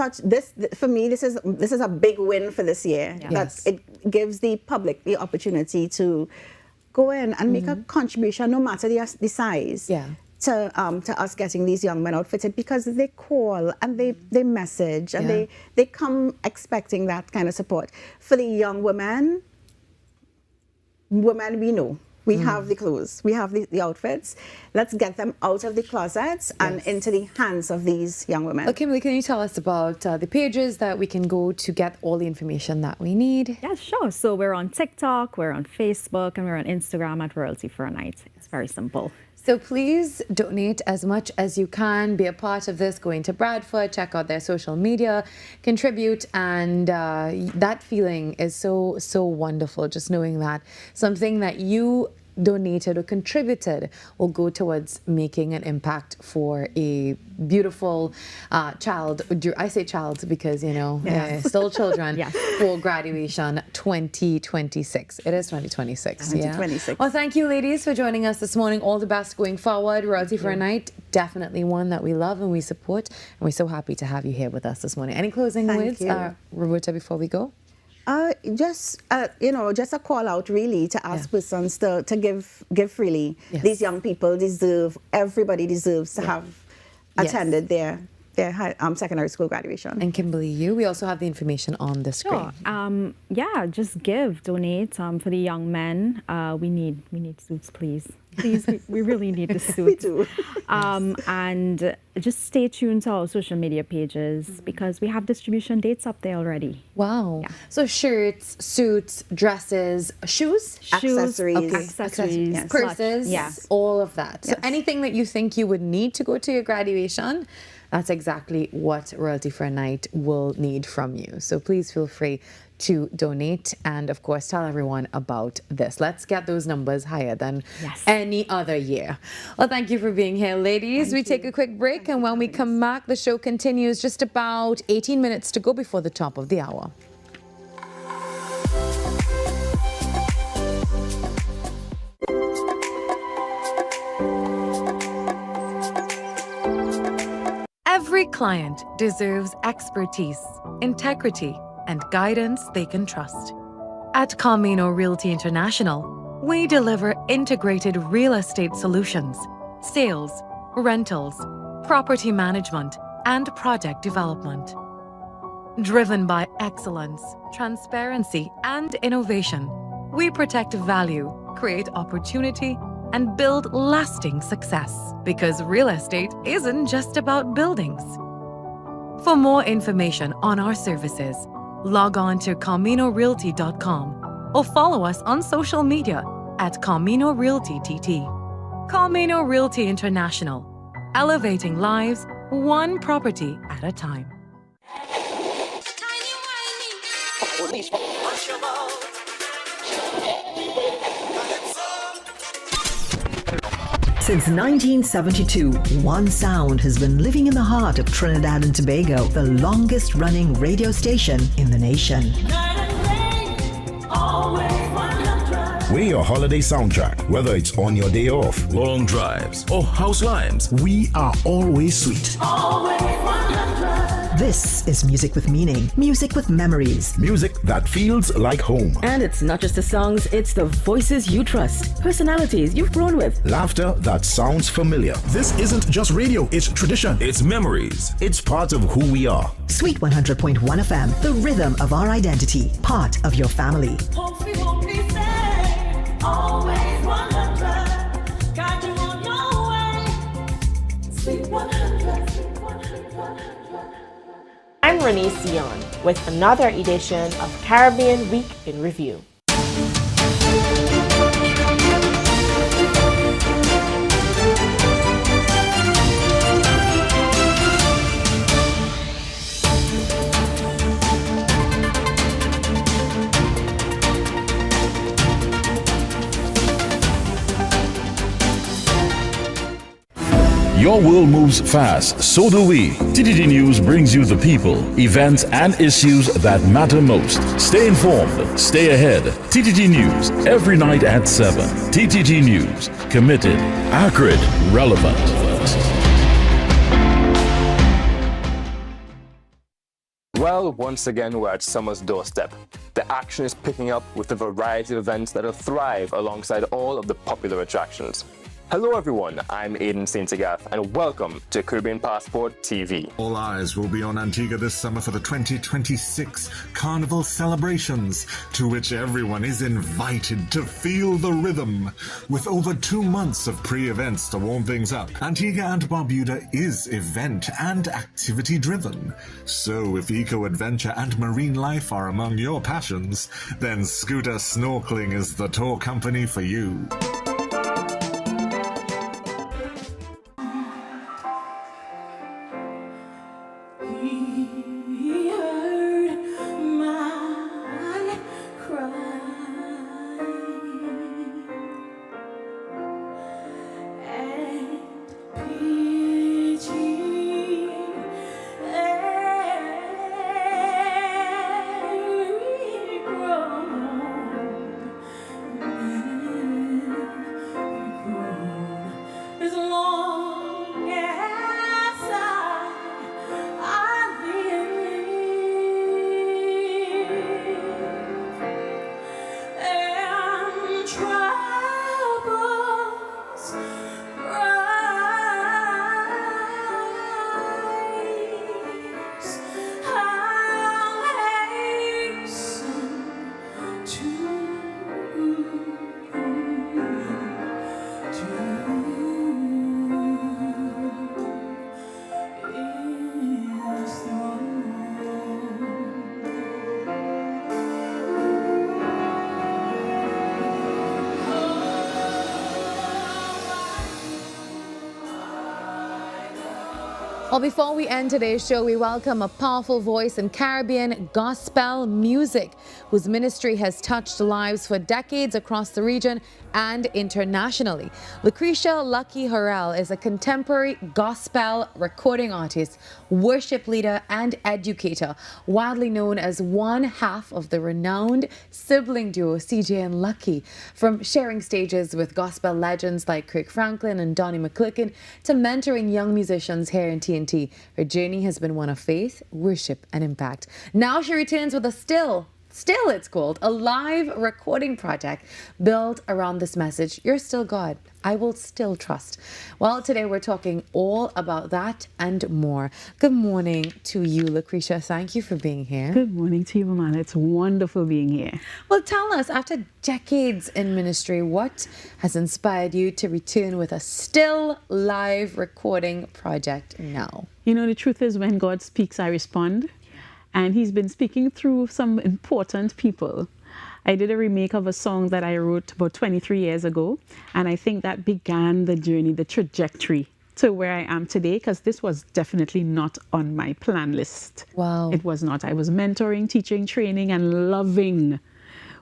for me, this is a big win for this year. Yes. That it gives the public the opportunity to go in and make a contribution, no matter the size. Yeah. To us getting these young men outfitted, because they call and they message and they come expecting that kind of support. For the young women we know. We have the clothes, we have the outfits. Let's get them out of the closets and into the hands of these young women. Okay, Kimberly, can you tell us about the pages that we can go to get all the information that we need? Yeah, sure. So we're on TikTok, we're on Facebook, and we're on Instagram at Royalty for a Night. It's very simple. So please donate as much as you can, be a part of this, go into Bradford, check out their social media, contribute, and that feeling is so wonderful, just knowing that something that you donated or contributed will go towards making an impact for a beautiful child. I say child because, still children for graduation 2026. It is 2026. 2026. Yeah. Well, thank you, ladies, for joining us this morning. All the best going forward. Royalty for a Night, definitely one that we love and we support. And we're so happy to have you here with us this morning. Any closing words, Roberta, before we go? Just a call out really to ask persons to give freely. Yes. These young people everybody deserves to have attended their secondary school graduation. And Kimberly, we also have the information on the screen. Sure. Just donate for the young men. We need suits, please. Please, we really need the suits. We do. And just stay tuned to our social media pages because we have distribution dates up there already. Wow. Yeah. So shirts, suits, dresses, shoes? Accessories. Okay. Accessories. Yes. Purses, all of that. Yes. So anything that you think you would need to go to your graduation, that's exactly what Royalty for a Night will need from you. So please feel free to donate and, of course, tell everyone about this. Let's get those numbers higher than any other year. Well, thank you for being here, ladies. We take a quick break, and when we come back, the show continues. Just about 18 minutes to go before the top of the hour. client deserves expertise, integrity, and guidance they can trust. At Camino Realty International, we deliver integrated real estate solutions, sales, rentals, property management, and project development. Driven by excellence, transparency, and innovation, we protect value, create opportunity, and build lasting success. Because real estate isn't just about buildings. For more information on our services, log on to CaminoRealty.com or follow us on social media at Camino Realty TT. Camino Realty International, elevating lives one property at a time. Since 1972, one sound has been living in the heart of Trinidad and Tobago, the longest running radio station in the nation. We're your holiday soundtrack. Whether it's on your day off, long drives, or house limes, we are always sweet. This is music with meaning, music with memories. Music that feels like home. And it's not just the songs, it's the voices you trust, personalities you've grown with. Laughter that sounds familiar. This isn't just radio, it's tradition. It's memories. It's part of who we are. Sweet 100.1 FM, the rhythm of our identity, part of your family. Always 100, got you on your way. Sweet 100, sweet 100. I'm Renee Sion with another edition of Caribbean Week in Review. Your world moves fast, so do we. TTT News brings you the people, events, and issues that matter most. Stay informed, stay ahead. TTT News, every night at 7. TTT News, committed, accurate, relevant. Well, once again, we're at summer's doorstep. The action is picking up with a variety of events that'll thrive alongside all of the popular attractions. Hello everyone, I'm Aidan St. Agath and welcome to Caribbean Passport TV. All eyes will be on Antigua this summer for the 2026 Carnival celebrations, to which everyone is invited to feel the rhythm. With over 2 months of pre-events to warm things up, Antigua and Barbuda is event and activity driven. So if eco-adventure and marine life are among your passions, then Scooter Snorkeling is the tour company for you. Well, before we end today's show, we welcome a powerful voice in Caribbean gospel music, whose ministry has touched lives for decades across the region and internationally. Lucretia Lucky Harrell is a contemporary gospel recording artist, worship leader, and educator, widely known as one half of the renowned sibling duo CJ and Lucky. From sharing stages with gospel legends like Kirk Franklin and Donnie McClurkin to mentoring young musicians here in TNT TNT. Her journey has been one of faith, worship, and impact. Now she returns with a still it's called, a live recording project built around this message. You're still God. I will still trust. Well, today we're talking all about that and more. Good morning to you, Lucretia. Thank you for being here. Good morning to you, Virmala. It's wonderful being here. Well, tell us, after decades in ministry, what has inspired you to return with a still live recording project now? You know, the truth is, when God speaks, I respond. And he's been speaking through some important people. I did a remake of a song that I wrote about 23 years ago. And I think that began the journey, the trajectory to where I am today, because this was definitely not on my plan list. Wow. It was not. I was mentoring, teaching, training, and loving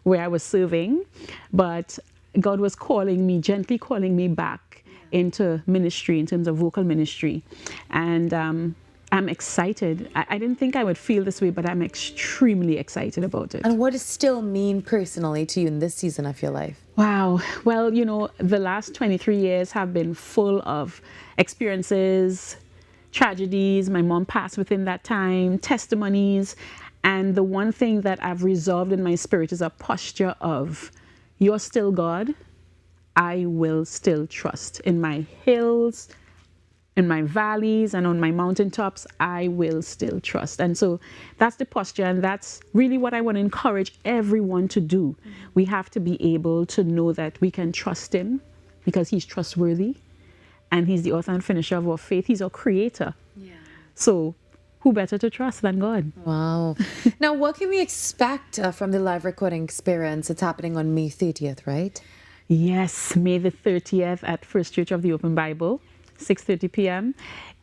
where I was serving. But God was calling me, gently calling me back into ministry, in terms of vocal ministry. And I'm excited. I didn't think I would feel this way, but I'm extremely excited about it. And what does still mean personally to you in this season of your life? Wow. Well, you know, the last 23 years have been full of experiences, tragedies. My mom passed within that time, testimonies. And the one thing that I've resolved in my spirit is a posture of, you're still God. I will still trust. In my hills, in my valleys, and on my mountaintops, I will still trust. And so that's the posture, and that's really what I want to encourage everyone to do. We have to be able to know that we can trust him because he's trustworthy, and he's the author and finisher of our faith. He's our creator. Yeah. So who better to trust than God? Wow. Now, what can we expect from the live recording experience? It's happening on May 30th, right? Yes, May the 30th at First Church of the Open Bible. 6:30 p.m.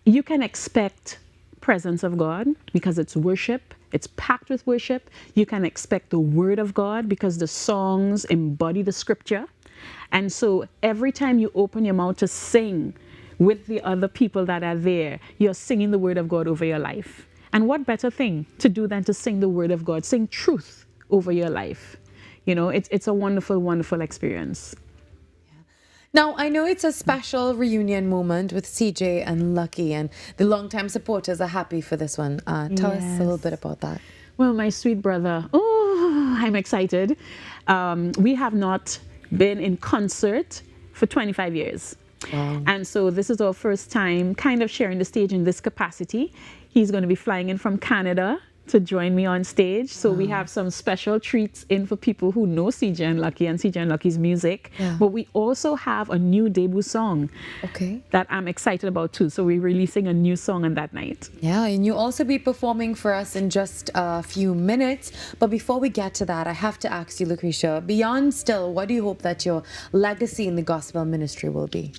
You can expect presence of God because it's worship. It's packed with worship. You can expect the word of God because the songs embody the scripture. And so every time you open your mouth to sing with the other people that are there, you're singing the word of God over your life. And what better thing to do than to sing the word of God, sing truth over your life. You know, it's a wonderful, wonderful experience. Now, I know it's a special reunion moment with CJ and Lucky, and the longtime supporters are happy for this one. Tell us a little bit about that. Well, my sweet brother, oh, I'm excited. We have not been in concert for 25 years. Wow. And so this is our first time kind of sharing the stage in this capacity. He's going to be flying in from Canada to join me on stage. So we have some special treats in for people who know CJ and Lucky and CJ and Lucky's music. Yeah. But we also have a new debut song that I'm excited about too. So we're releasing a new song on that night. Yeah, and you'll also be performing for us in just a few minutes. But before we get to that, I have to ask you, Lucretia, beyond still, what do you hope that your legacy in the gospel ministry will be?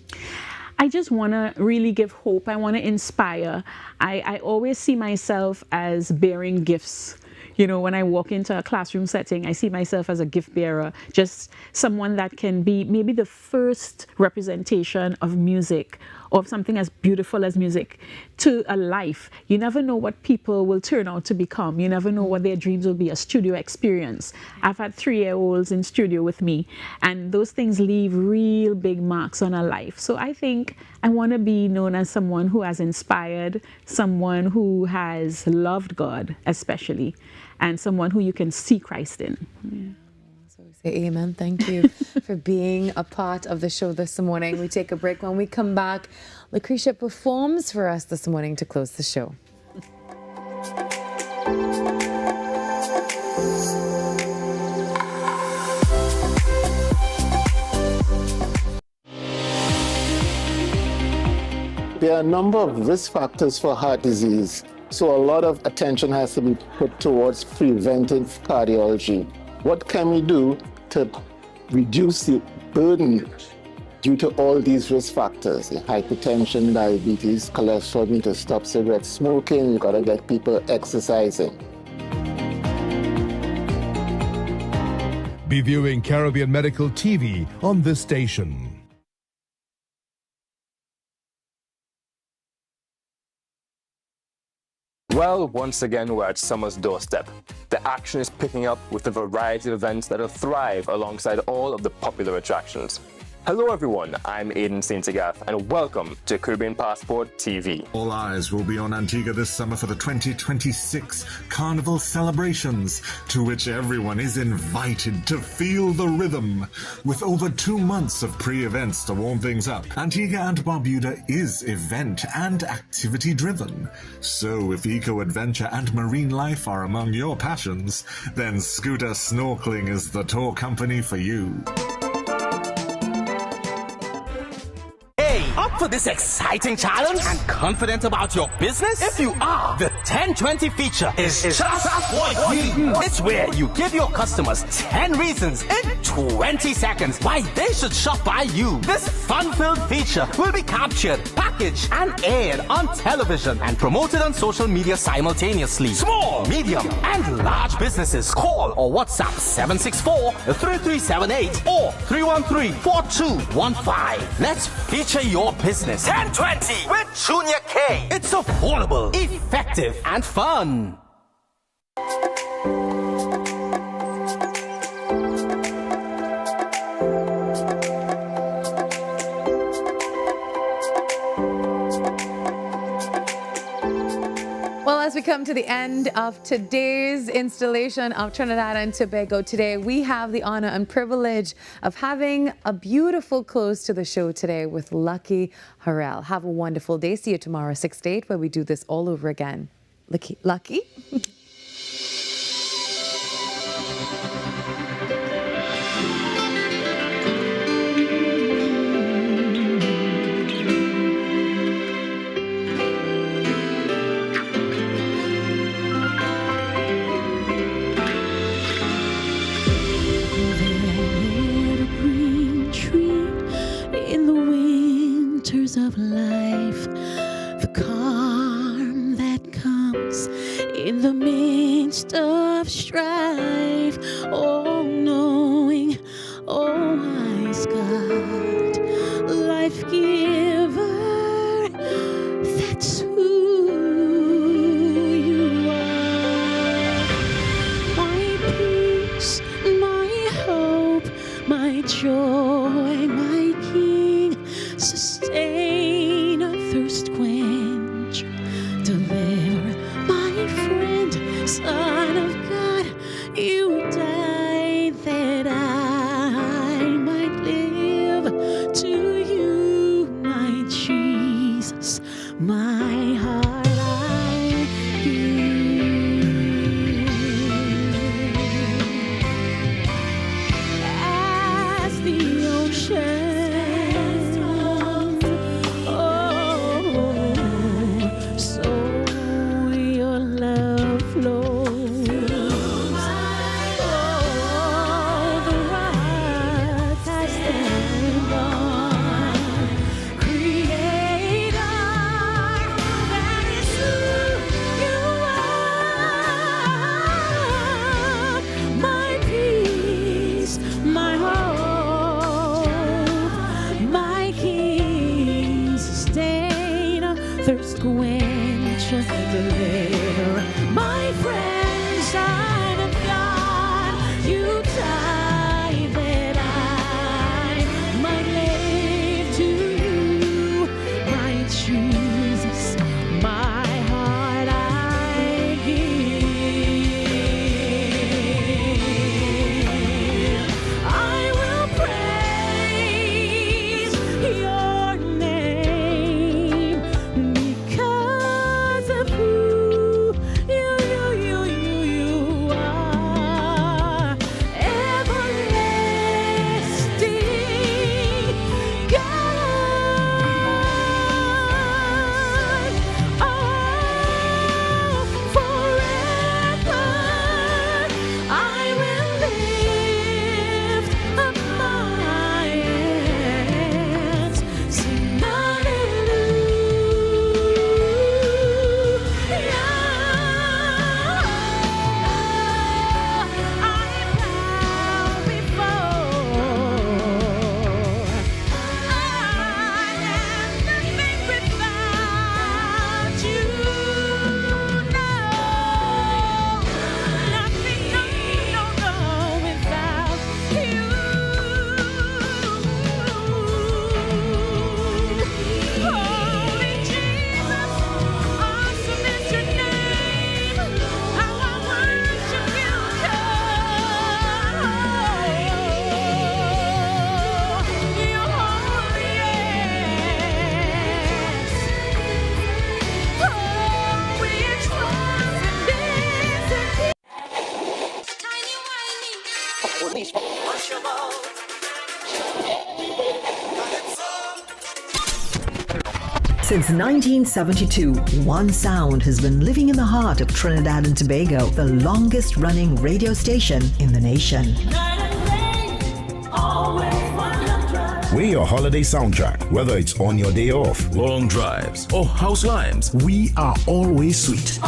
I just want to really give hope. I want to inspire. I always see myself as bearing gifts. You know, when I walk into a classroom setting, I see myself as a gift bearer, just someone that can be maybe the first representation of music, of something as beautiful as music, to a life. You never know what people will turn out to become. You never know what their dreams will be, a studio experience. I've had 3-year-olds in studio with me, and those things leave real big marks on a life. So I think I want to be known as someone who has inspired, someone who has loved God, especially, and someone who you can see Christ in. Yeah. So we say amen. Thank you for being a part of the show this morning. We take a break. When we come back, Lucretia performs for us this morning to close the show. There are a number of risk factors for heart disease, so a lot of attention has to be put towards preventive cardiology. What can we do to reduce the burden due to all these risk factors? Hypertension, diabetes, cholesterol, need to stop cigarette smoking, you gotta get people exercising. Be viewing Caribbean Medical TV on this station. Well, once again, we're at summer's doorstep. The action is picking up with a variety of events that'll thrive alongside all of the popular attractions. Hello everyone, I'm Aidan St. Agath and welcome to Caribbean Passport TV. All eyes will be on Antigua this summer for the 2026 Carnival celebrations, to which everyone is invited to feel the rhythm. With over 2 months of pre-events to warm things up, Antigua and Barbuda is event and activity driven. So if eco-adventure and marine life are among your passions, then Scooter Snorkeling is the tour company for you. Up for this exciting challenge and confident about your business? If you are, the 1020 feature is just for you. It's where you give your customers 10 reasons in 20 seconds why they should shop by you. This fun-filled feature will be captured, packaged, and aired on television and promoted on social media simultaneously. Small, medium, and large businesses call or WhatsApp 764-3378 or 313-4215. Let's feature your business. 1020 with Junior K. It's affordable, effective, and fun. Well, as we come to the end of today's installation of Trinidad and Tobago Today, we have the honor and privilege of having a beautiful close to the show today with Lucky Harrell. Have a wonderful day. See you tomorrow, 6 to 8, where we do this all over again. Lucky? Of life, the calm that comes in the midst of strife. Oh, knowing, oh, wise God, life giver, that's who you are. My peace, my hope, my joy, my King, sustain a thirst quench, deliver my friend, Son of God, you died that I might live. To you, my Jesus, my heart I give. As the ocean thirst quench, deliver my friend, Son of God, you died that I might live. To you, my Jesus, my heart I give. I will praise your name because of who you are. Since 1972, one sound has been living in the heart of Trinidad and Tobago, the longest running radio station in the nation. We're your holiday soundtrack, whether it's on your day off, long drives, or house limes. We are always sweet.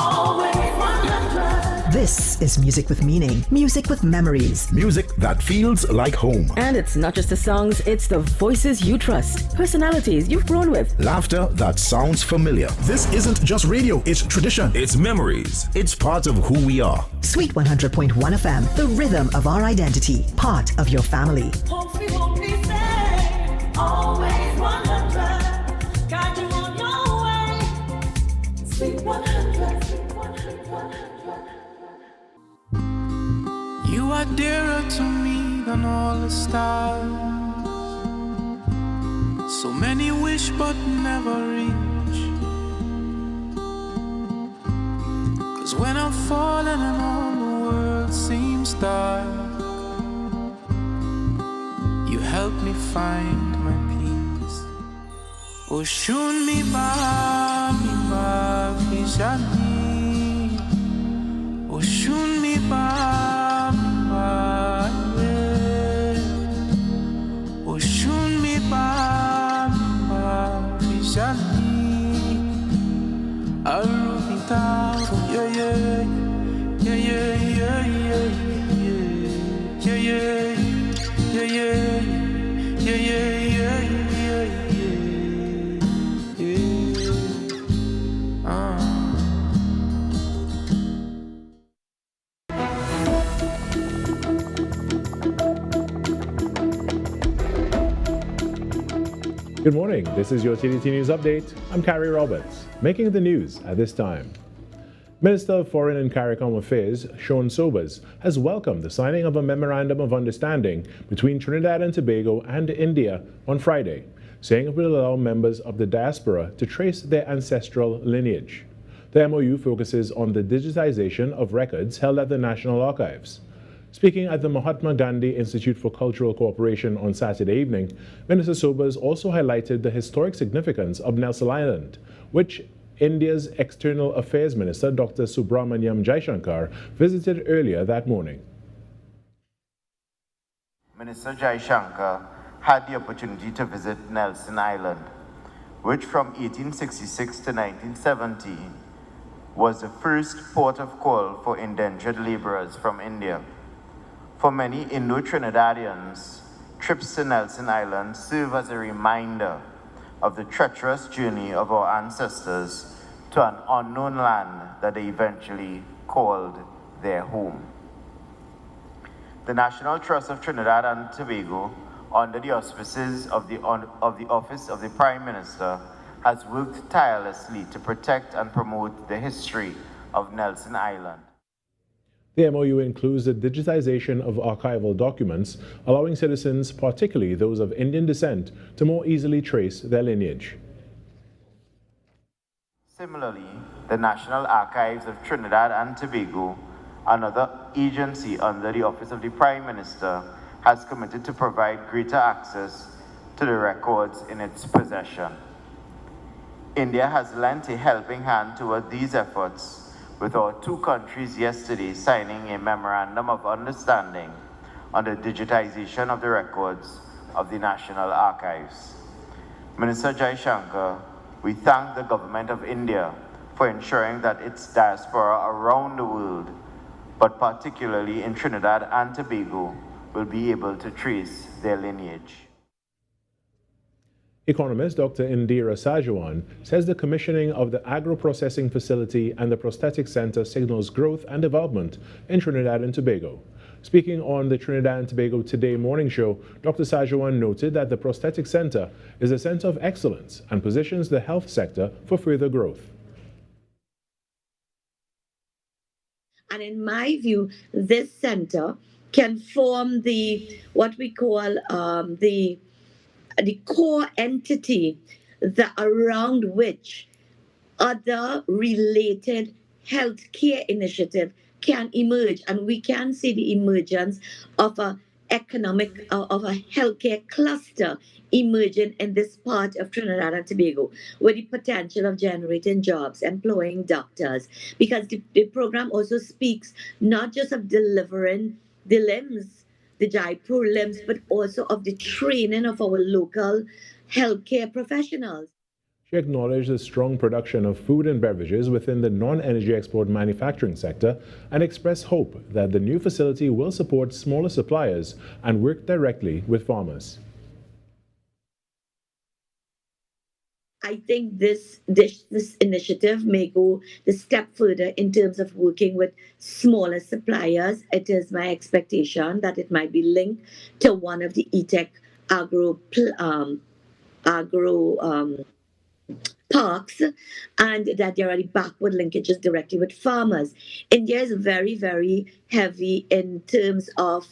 This is music with meaning, music with memories. Music that feels like home. And it's not just the songs, it's the voices you trust, personalities you've grown with. Laughter that sounds familiar. This isn't just radio, it's tradition. It's memories. It's part of who we are. Sweet 100.1 FM, the rhythm of our identity, part of your family. Always 100. Got you on your way. Sweet 100. You are dearer to me than all the stars. So many wish but never reach. 'Cause when I'm falling and all the world seems dark, you help me find my peace. Oh, shun mi ba fishani. Oh, shun mi ba yeah. Oh, shun mi ba fishani. Arubita, yeah yeah yeah yeah yeah yeah yeah yeah yeah yeah. Yeah, yeah, yeah, yeah, yeah, yeah. Good morning. This is your TDT News Update. I'm Carrie Roberts. Making the news at this time. Minister of Foreign and CARICOM Affairs, Sean Sobers, has welcomed the signing of a Memorandum of Understanding between Trinidad and Tobago and India on Friday, saying it will allow members of the diaspora to trace their ancestral lineage. The MOU focuses on the digitization of records held at the National Archives. Speaking at the Mahatma Gandhi Institute for Cultural Cooperation on Saturday evening, Minister Sobers also highlighted the historic significance of Nelson Island, which India's External Affairs Minister Dr. Subramaniam Jaishankar visited earlier that morning. Minister Jaishankar had the opportunity to visit Nelson Island, which from 1866 to 1970 was the first port of call for indentured laborers from India. For many Indo-Trinidadians, trips to Nelson Island serve as a reminder of the treacherous journey of our ancestors to an unknown land that they eventually called their home. The National Trust of Trinidad and Tobago, under the auspices of the Office of the Prime Minister, has worked tirelessly to protect and promote the history of Nelson Island. The MOU includes the digitization of archival documents, allowing citizens, particularly those of Indian descent, to more easily trace their lineage. Similarly, the National Archives of Trinidad and Tobago, another agency under the Office of the Prime Minister, has committed to provide greater access to the records in its possession. India has lent a helping hand toward these efforts, with our two countries yesterday signing a Memorandum of Understanding on the digitization of the records of the National Archives. Minister Jaishankar, we thank the Government of India for ensuring that its diaspora around the world, but particularly in Trinidad and Tobago, will be able to trace their lineage. Economist Dr. Indira Sajawan says the commissioning of the agro-processing facility and the prosthetic center signals growth and development in Trinidad and Tobago. Speaking on the Trinidad and Tobago Today morning show, Dr. Sajawan noted that the prosthetic center is a center of excellence and positions the health sector for further growth. And in my view, this center can form what we call the core entity around which other related healthcare initiative can emerge, and we can see the emergence of a economic of a healthcare cluster emerging in this part of Trinidad and Tobago with the potential of generating jobs, employing doctors, because the program also speaks not just of delivering the limbs, the Jaipur limbs, but also of the training of our local healthcare professionals. She acknowledged the strong production of food and beverages within the non-energy export manufacturing sector and expressed hope that the new facility will support smaller suppliers and work directly with farmers. I think this initiative may go the step further in terms of working with smaller suppliers. It is my expectation that it might be linked to one of the ETech agro parks, and that there are the backward linkages directly with farmers. India is very, very heavy in terms of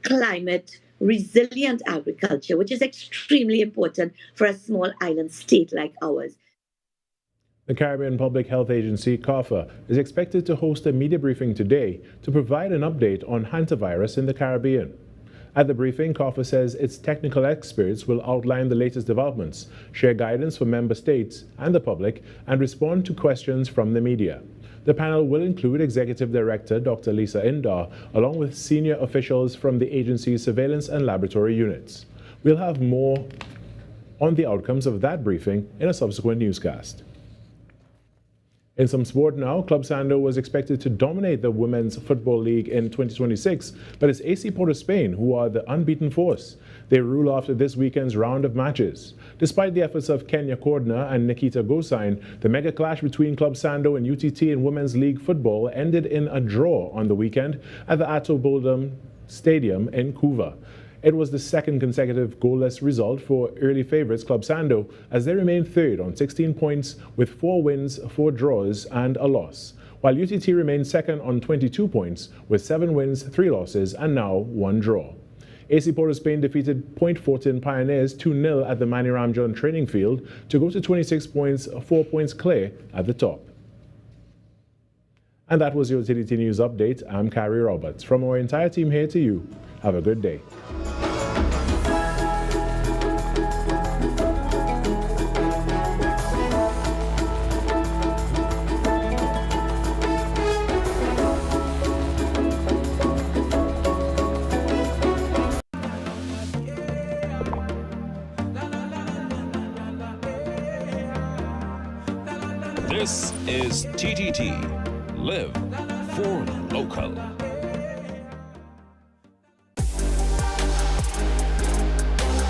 climate resilient agriculture, which is extremely important for a small island state like ours. The Caribbean Public Health Agency, CARPHA, is expected to host a media briefing today to provide an update on hantavirus in the Caribbean. At the briefing, CARPHA says its technical experts will outline the latest developments, share guidance for member states and the public, and respond to questions from the media. The panel will include Executive Director Dr. Lisa Indar, along with senior officials from the agency's surveillance and laboratory units. We'll have more on the outcomes of that briefing in a subsequent newscast. In some sport now, Club Sando was expected to dominate the Women's Football League in 2026, but it's AC Port of Spain who are the unbeaten force. They rule after this weekend's round of matches. Despite the efforts of Kenya Cordner and Nikita Gosain, the mega clash between Club Sando and UTT in Women's League football ended in a draw on the weekend at the Ato Boldam Stadium in Couva. It was the second consecutive goalless result for early favourites Club Sando, as they remain third on 16 points with 4 wins, 4 draws and a loss, while UTT remains second on 22 points with 7 wins, 3 losses and now 1 draw. AC Port of Spain defeated Point Fortin Pioneers 2-0 at the Manny Ramjon training field to go to 26 points, 4 points clear at the top. And that was your TDT News Update. I'm Carrie Roberts. From our entire team here to you, have a good day. This is TTT. Live for local.